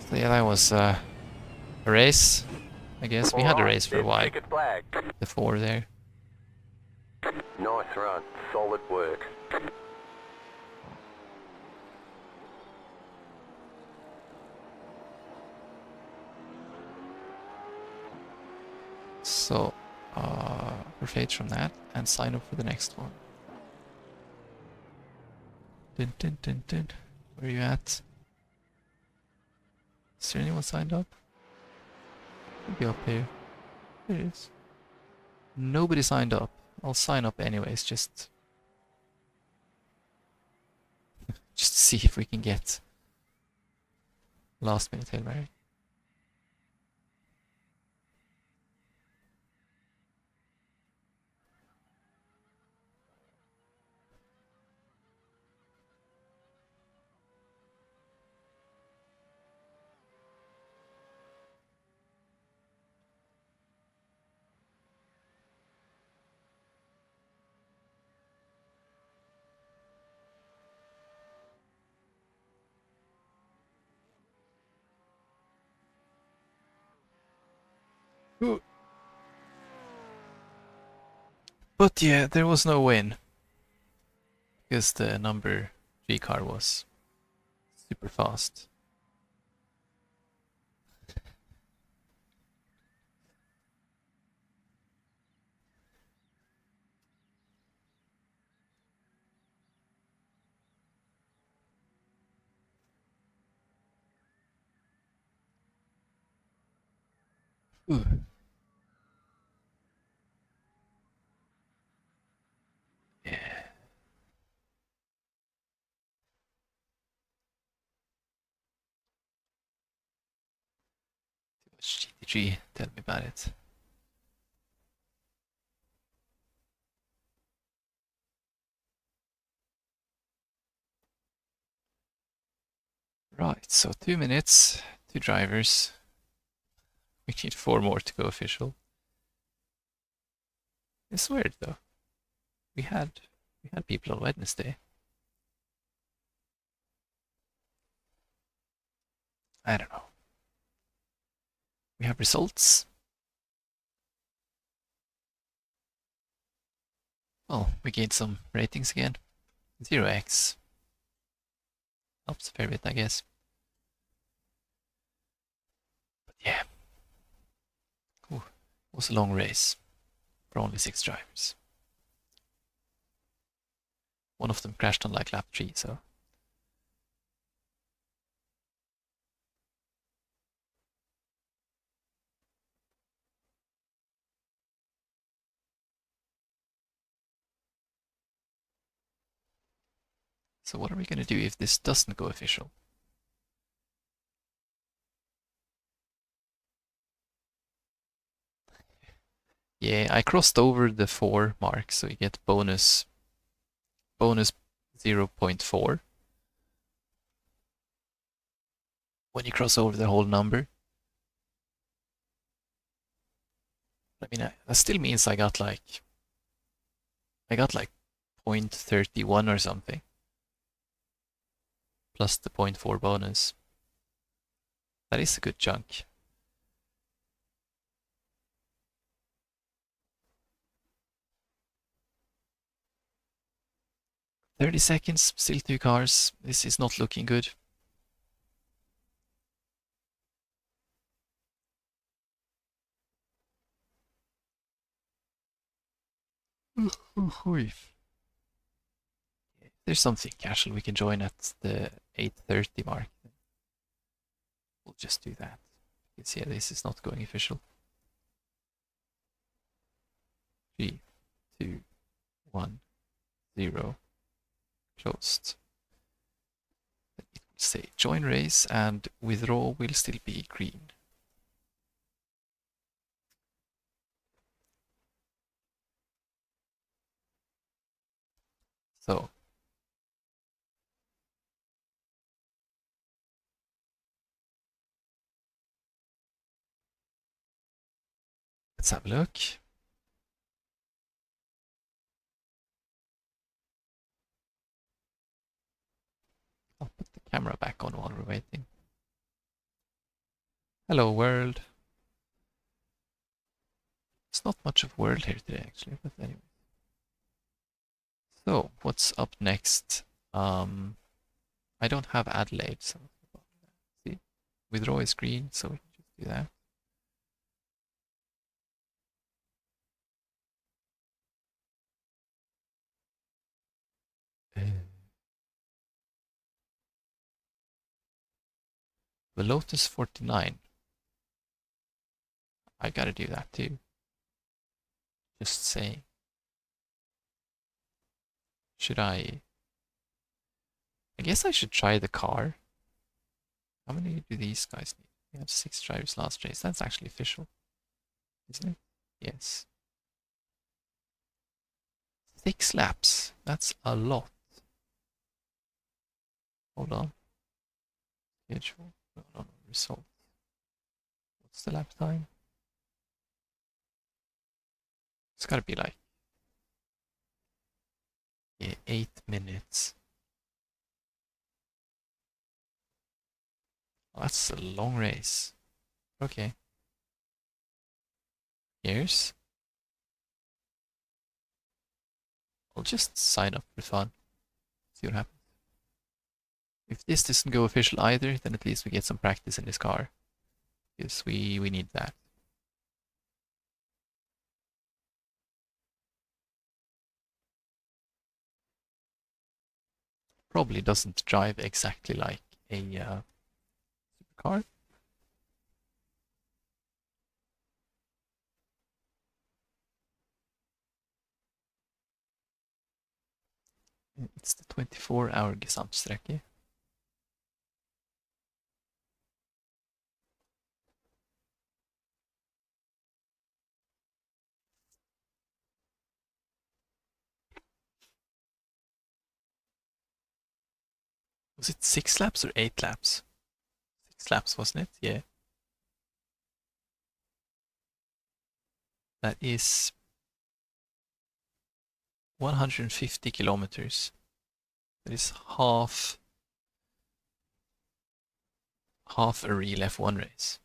So yeah, that was a race. I guess we had a race for a while before there. Nice run, solid work. So, rotate from that and sign up for the next one. Dun, dun, dun, dun. Where are you at? Is there anyone signed up? Should be up here. There it is. Nobody signed up. I'll sign up anyways, just to see if we can get last minute Hail Mary. Ooh. But yeah, there was no win. Because the number 3 car was super fast. Ooh. Yeah. Too much GTG, tell me about it. Right, so 2 minutes, 2 drivers. We need 4 more to go official. It's weird though. We had people on Wednesday. I don't know. We have results. Well, we gained some ratings again. 0x. Helps a fair bit, I guess. But yeah. Ooh, it was a long race for only 6 drivers. One of them crashed on like lap 3, so. So what are we going to do if this doesn't go official? Yeah, I crossed over the 4 mark, so you get bonus 0.4 when you cross over the whole number. I mean, that still means I got like 0.31 or something, plus the 0.4 bonus. That is a good chunk. "30 seconds, still 2 cars. This is not looking good." If there's something casual we can join at the 8:30 mark, we'll just do that. You can see this is not going official. 3, 2, 1, 0. Closed. Then it will say join race, and withdraw will still be green. So let's have a look. I'll put the camera back on while we're waiting. Hello world. It's not much of world here today actually, but anyway. So what's up next? I don't have Adelaide, so see, withdraw is green, so we can just do that. The Lotus 49. I gotta do that too. Just saying. Should I? I guess I should try the car. How many do these guys need? We have 6 drivers last race. That's actually official, isn't it? Yes. 6 laps. That's a lot. Hold on. Schedule. No, result. What's the lap time? It's gotta be like 8 minutes. Oh, that's a long race. Okay. Here's. I'll just sign up for fun. See what happens. If this doesn't go official either, then at least we get some practice in this car. Because we need that. Probably doesn't drive exactly like a supercar. It's the 24-hour Gesamtstrecke. Was it 6 laps or 8 laps? 6 laps, wasn't it? Yeah. That is 150 kilometers. That is half a real F1 race.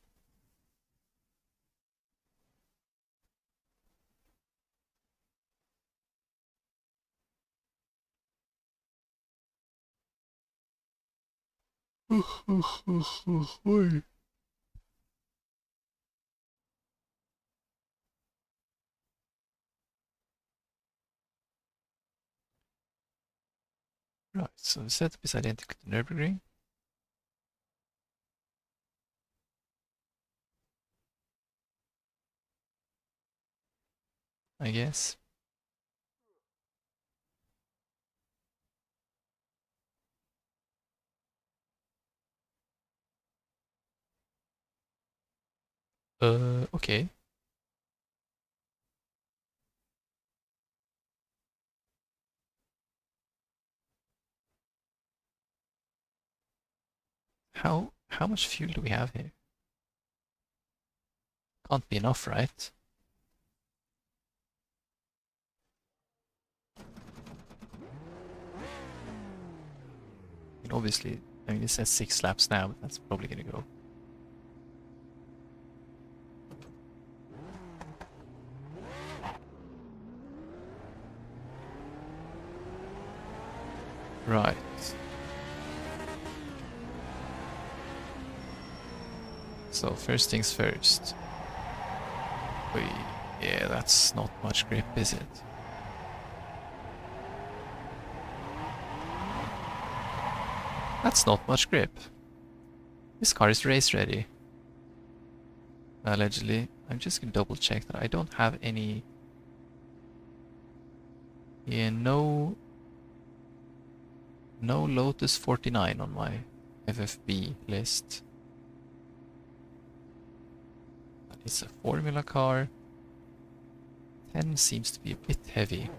Right, so the setup is identical to Nürburgring. I guess. Okay. How much fuel do we have here? Can't be enough, right? And obviously, I mean, it says 6 laps now, but that's probably gonna go. Right. So first things first. Yeah, that's not much grip, is it? That's not much grip. This car is race ready. Allegedly. I'm just gonna double check that I don't have any... Yeah, no Lotus 49 on my FFB list. But it's a formula car. 10 seems to be a bit heavy.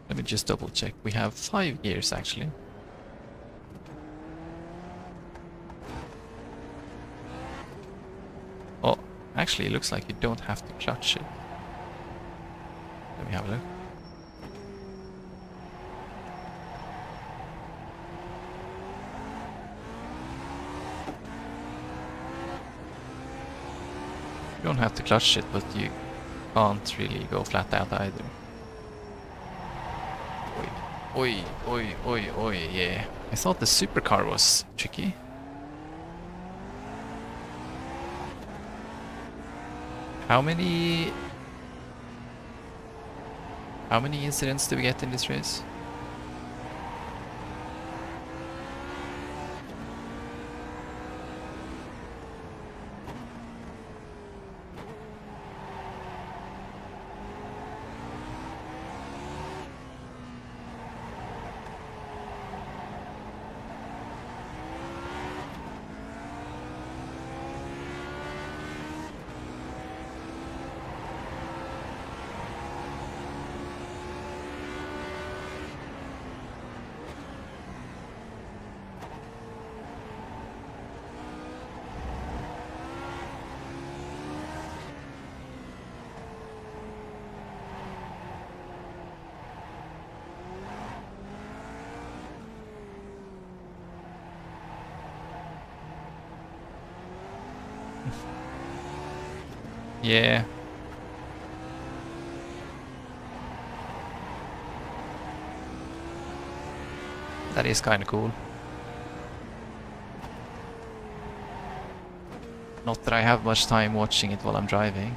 Let me just double check. We have 5 gears actually. Oh, actually it looks like you don't have to clutch it. Let me have a look. You don't have to clutch it, but you can't really go flat out either. Oi, oi, oi, oi, yeah. I thought the supercar was tricky. How many incidents do we get in this race? Yeah. That is kind of cool. Not that I have much time watching it while I'm driving.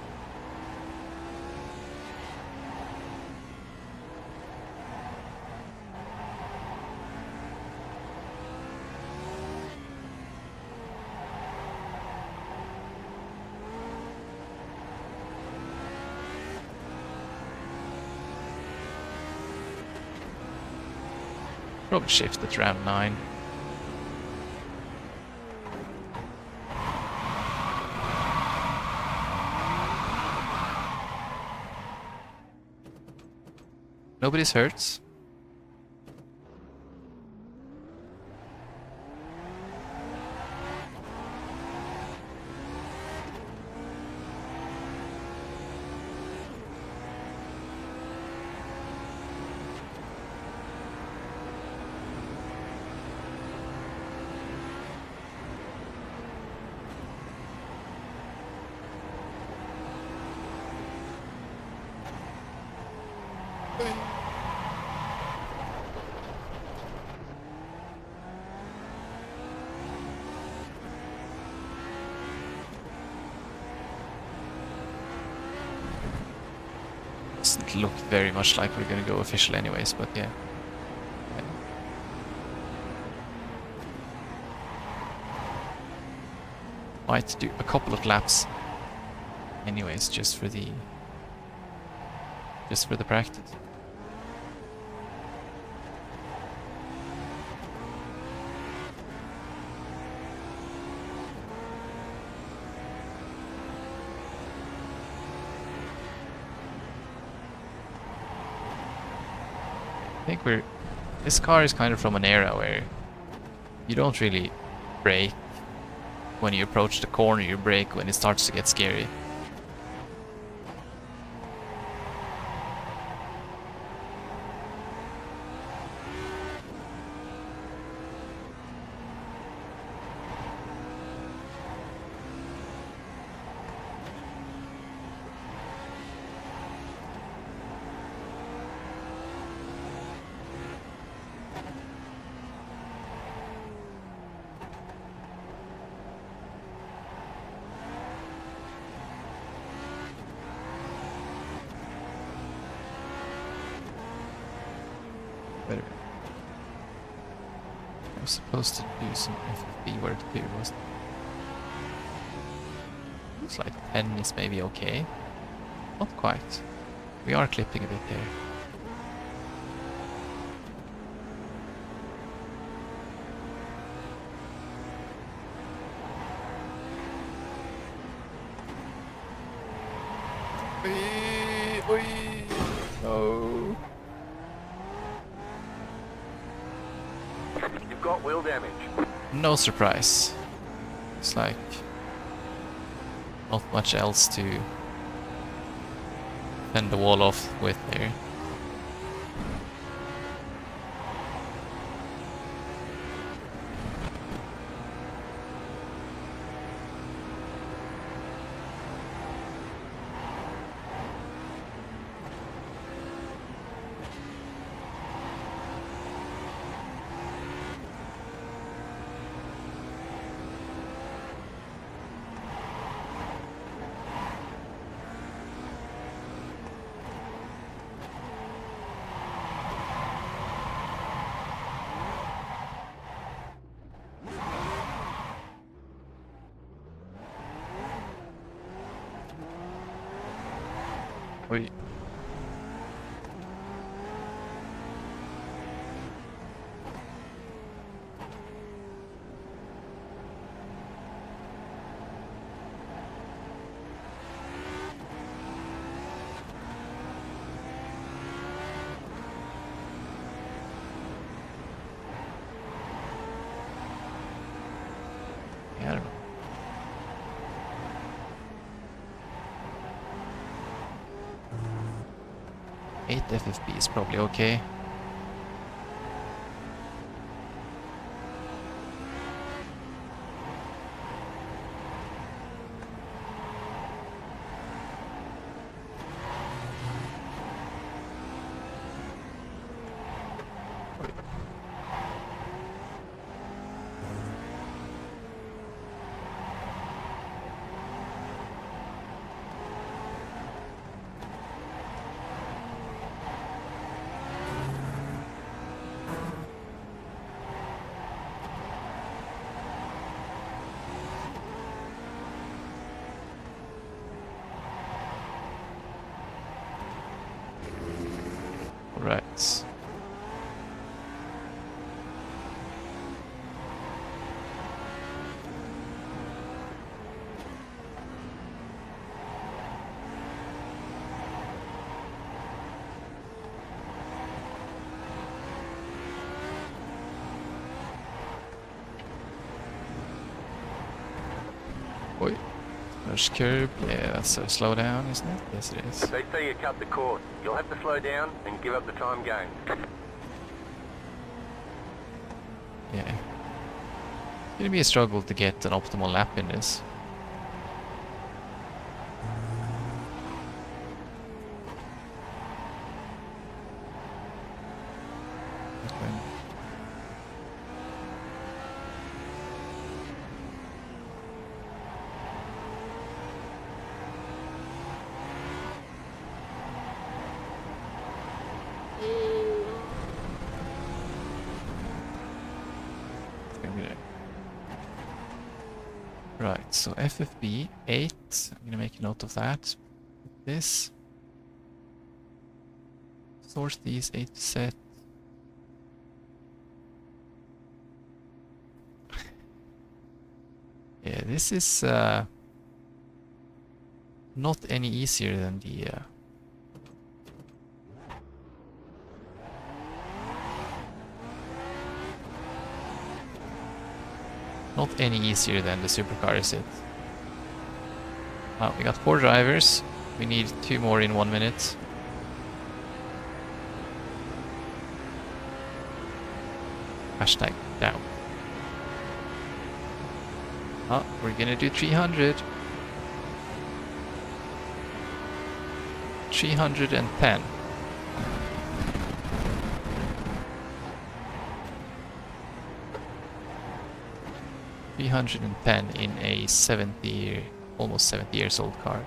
Probably shift at round 9. Nobody's hurt. Doesn't look very much like we're gonna go official anyways, but yeah. Might do a couple of laps anyways, just for the practice. I think this car is kind of from an era where you don't really brake when you approach the corner, you brake when it starts to get scary. Better. I was supposed to do some FFB work here, wasn't it? Looks like 10 is maybe okay. Not quite. We are clipping a bit there. No. You've got wheel damage. No surprise. It's like not much else to fend the wall off with there. Wait. Yeah, I don't know. 8 FFB is probably okay. Right. Oi. First curb. Yeah, that's a slow down, isn't it? Yes, it is. They say you cut the cord. You'll have to slow down and give up the time gain. Yeah. It's gonna be a struggle to get an optimal lap in this. Okay. Right, so FFB 8, I'm gonna make a note of that. This. Source these 8 set. Yeah, this is not any easier than the not any easier than the supercar, is it? We got 4 drivers. We need 2 more in 1 minute. Hashtag down. We're gonna do 300. 310. $310 in a 70, almost 70 years old car.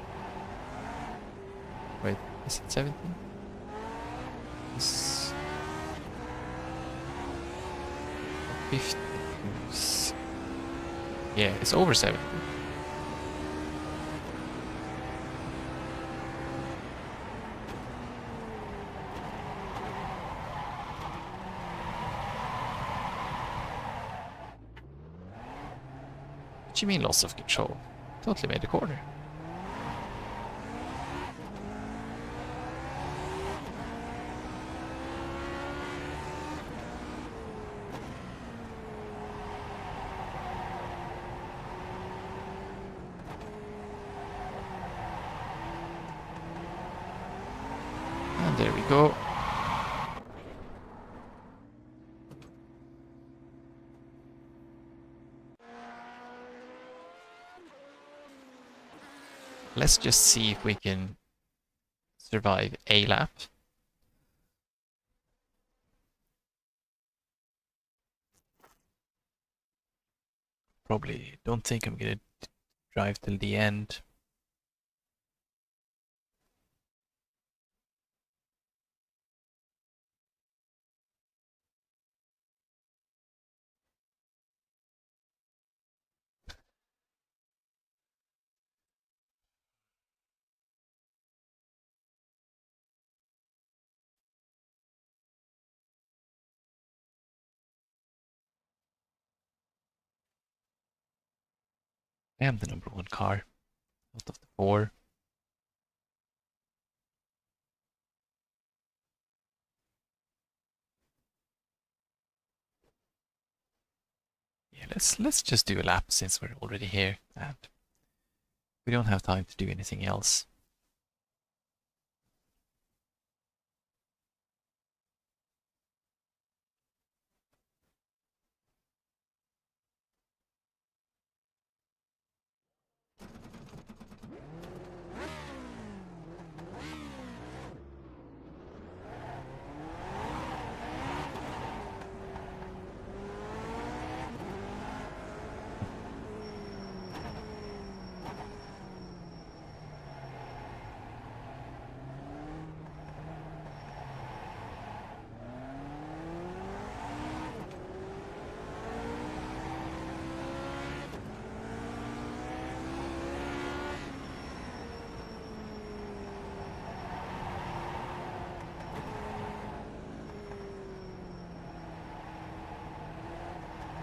Wait, is it 70? It's 50. Yeah, it's over 70. What do you mean loss of control? Totally made a corner. And there we go. Let's just see if we can survive a lap. Probably don't think I'm gonna drive till the end. I am the number 1 car out of the 4. Yeah, let's just do a lap since we're already here and we don't have time to do anything else.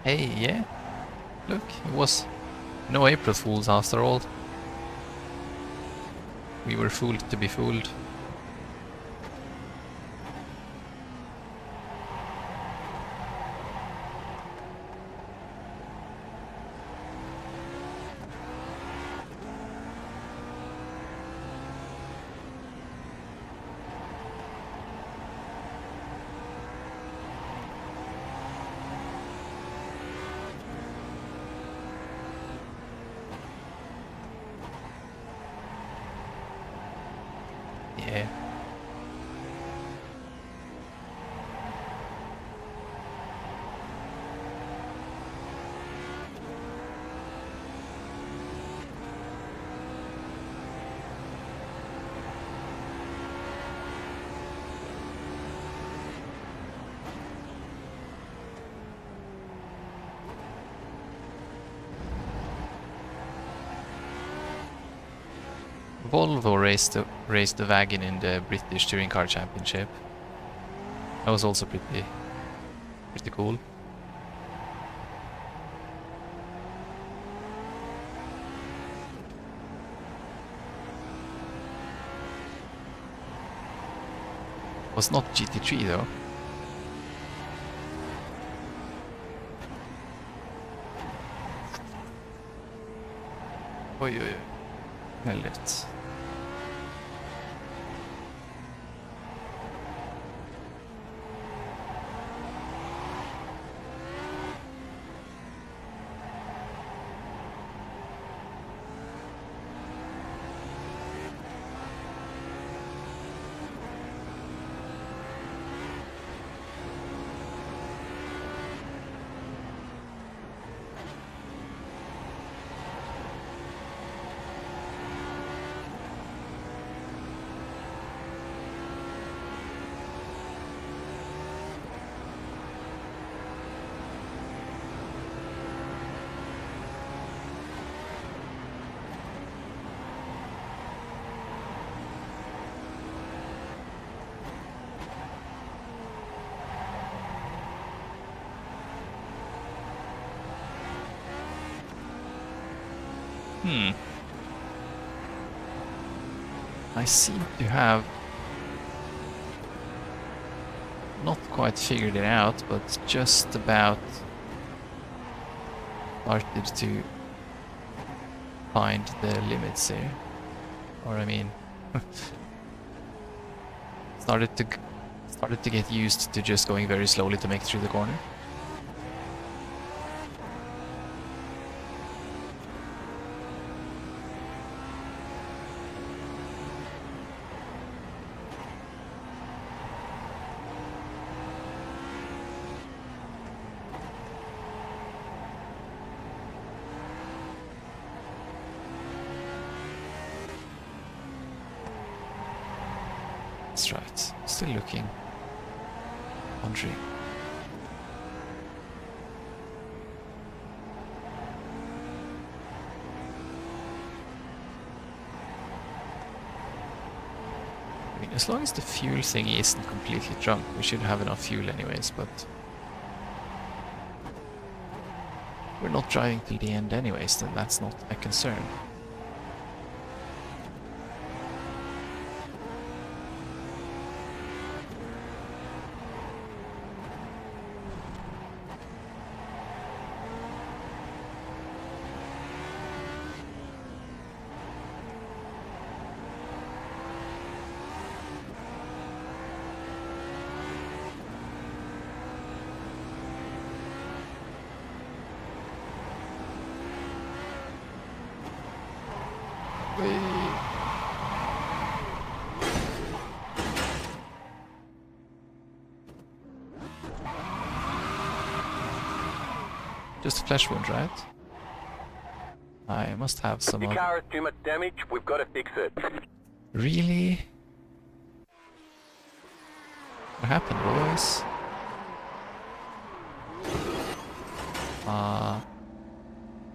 Hey, yeah. Look, it was no April Fools after all. We were fooled to be fooled. Yeah. Volvo raced the wagon in the British Touring Car Championship. That was also pretty cool. Was not GT3 though. Oj, oj, oj. Väldigt. I seem to have not quite figured it out, but just about started to find the limits here. Or I mean, started to get used to just going very slowly to make it through the corner. That's right. Still looking. Wondering. I mean, as long as the fuel thingy isn't completely drunk, we should have enough fuel anyways, but we're not driving till the end anyways, then that's not a concern. Just a flesh wound, right? I must have some. Your car has too much damage. We've got to fix it. Really? What happened, boys?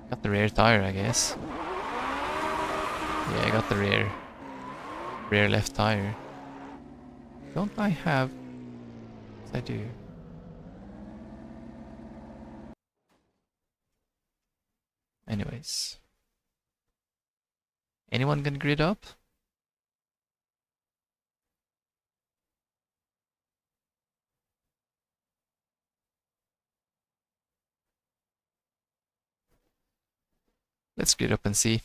Got the rear tire, I guess. Yeah, I got the rear left tire. Don't I have? Yes, I do. Anyways. Anyone gonna grid up? Let's grid up and see.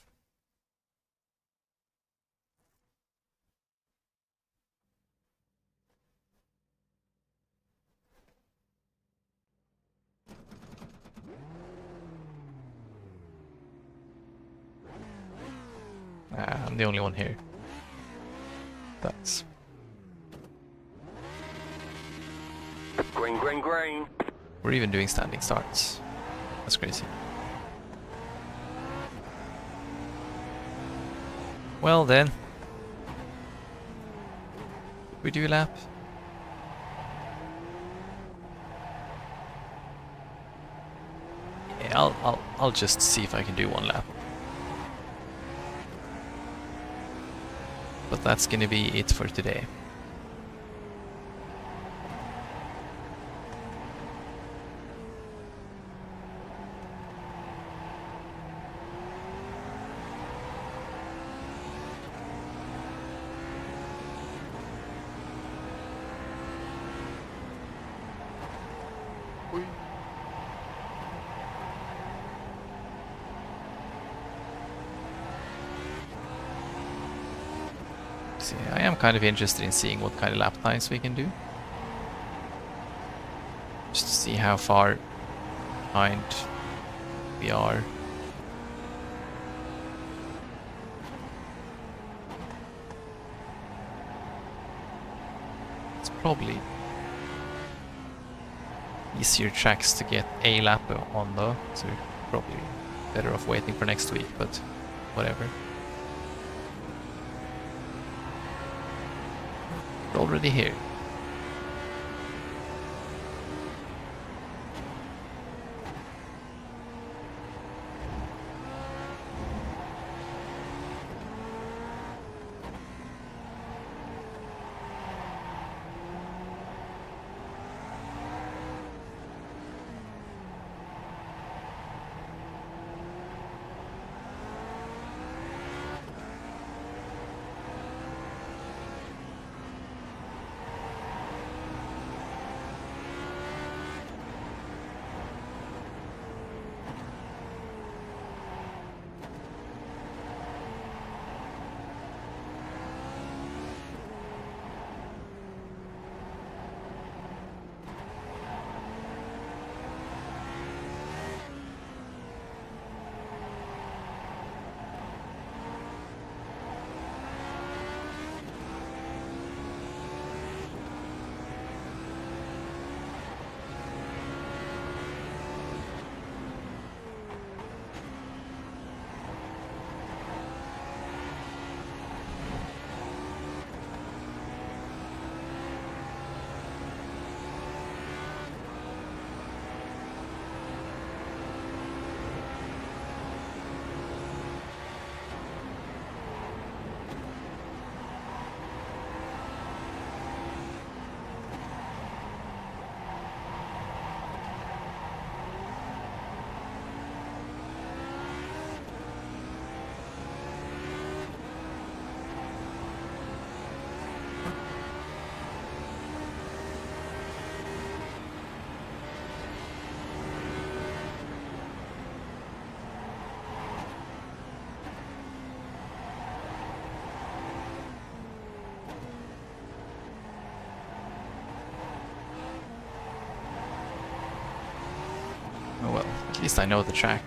I'm the only one here. That's... Green, green, green. We're even doing standing starts. That's crazy. Well then. We do a lap. Yeah, I'll just see if I can do one lap. But that's gonna be it for today. See, I am kind of interested in seeing what kind of lap times we can do. Just to see how far behind we are. It's probably easier tracks to get a lap on though, so we're probably better off waiting for next week, but whatever. We're already here. Oh well, at least I know the track.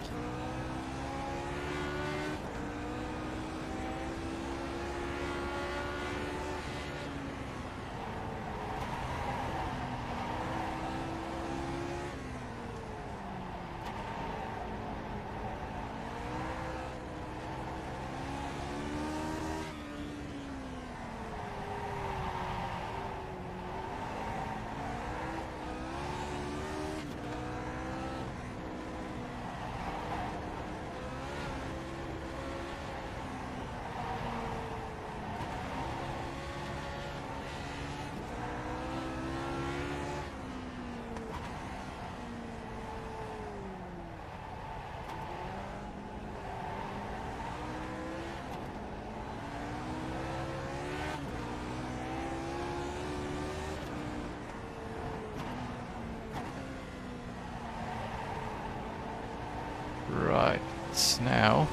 Right, now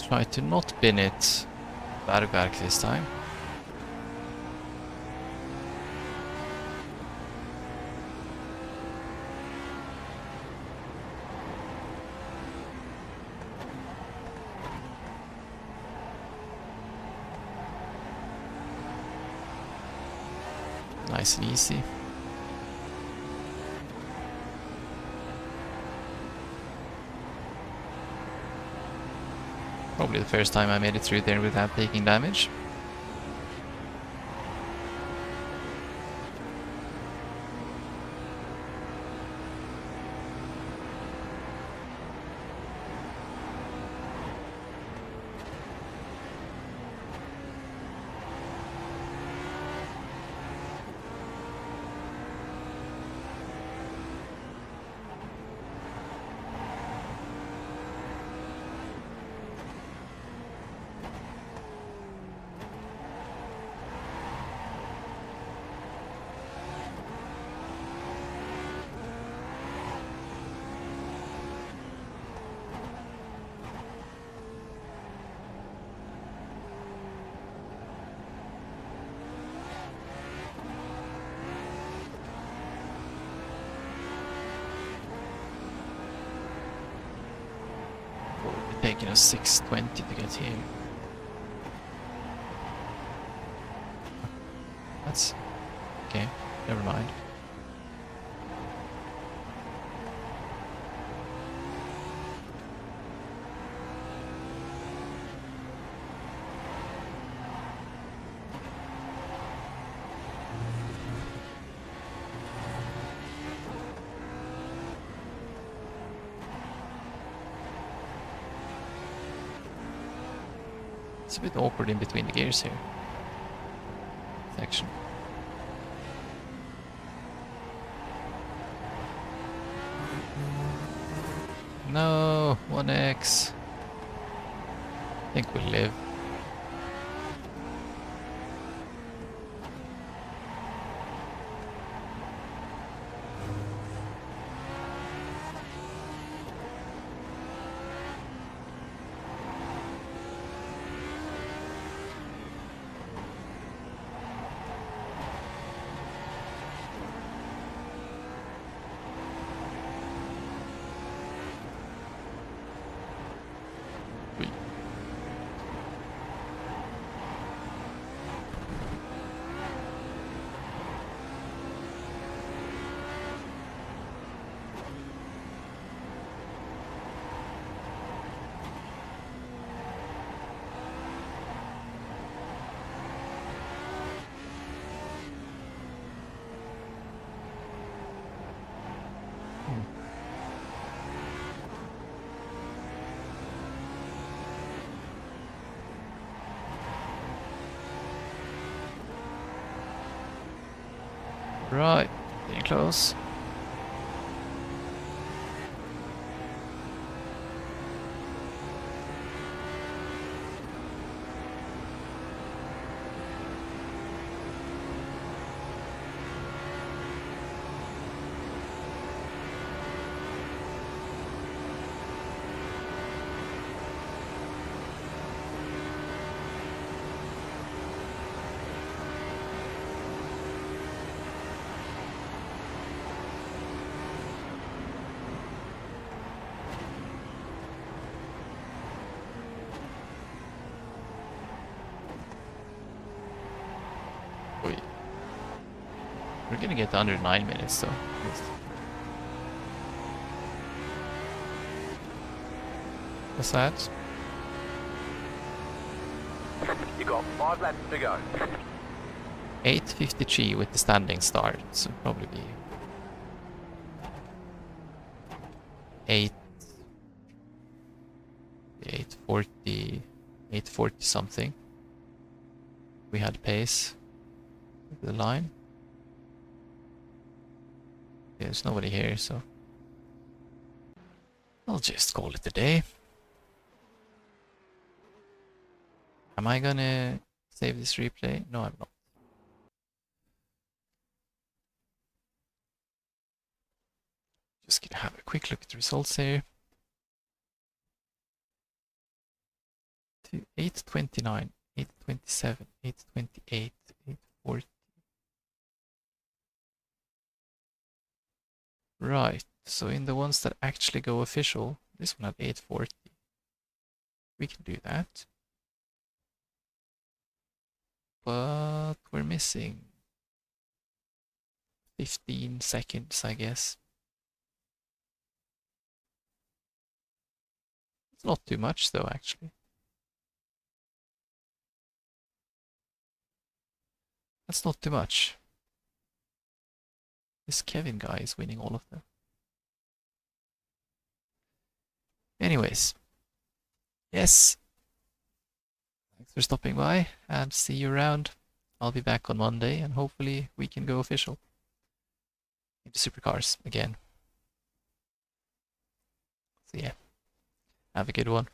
try to not bin it Bergwerk this time. Nice and easy. Probably the first time I made it through there without taking damage. taking us 6:20 to get here. That's okay. Never mind. It's a bit awkward in between the gears here. Section. No, 1x. I think we'll live. Right, getting close. We're gonna get under 9 minutes though. What's that? You got 5 laps to go. 8:53 with the standing start, so probably be 8, 8:40, 8:40 something. We had pace. The line. Yeah, there's nobody here, so I'll just call it a day. Am I gonna save this replay? No, I'm not. Just gonna have a quick look at the results here. To 8:29, 8:27, 8:28, 8:40. Right, so in the ones that actually go official, this one at 8:40. We can do that. But we're missing 15 seconds, I guess. It's not too much though, actually. That's not too much. This Kevin guy is winning all of them. Anyways. Yes. Thanks for stopping by and see you around. I'll be back on Monday and hopefully we can go official into Supercars again. So yeah. Have a good one.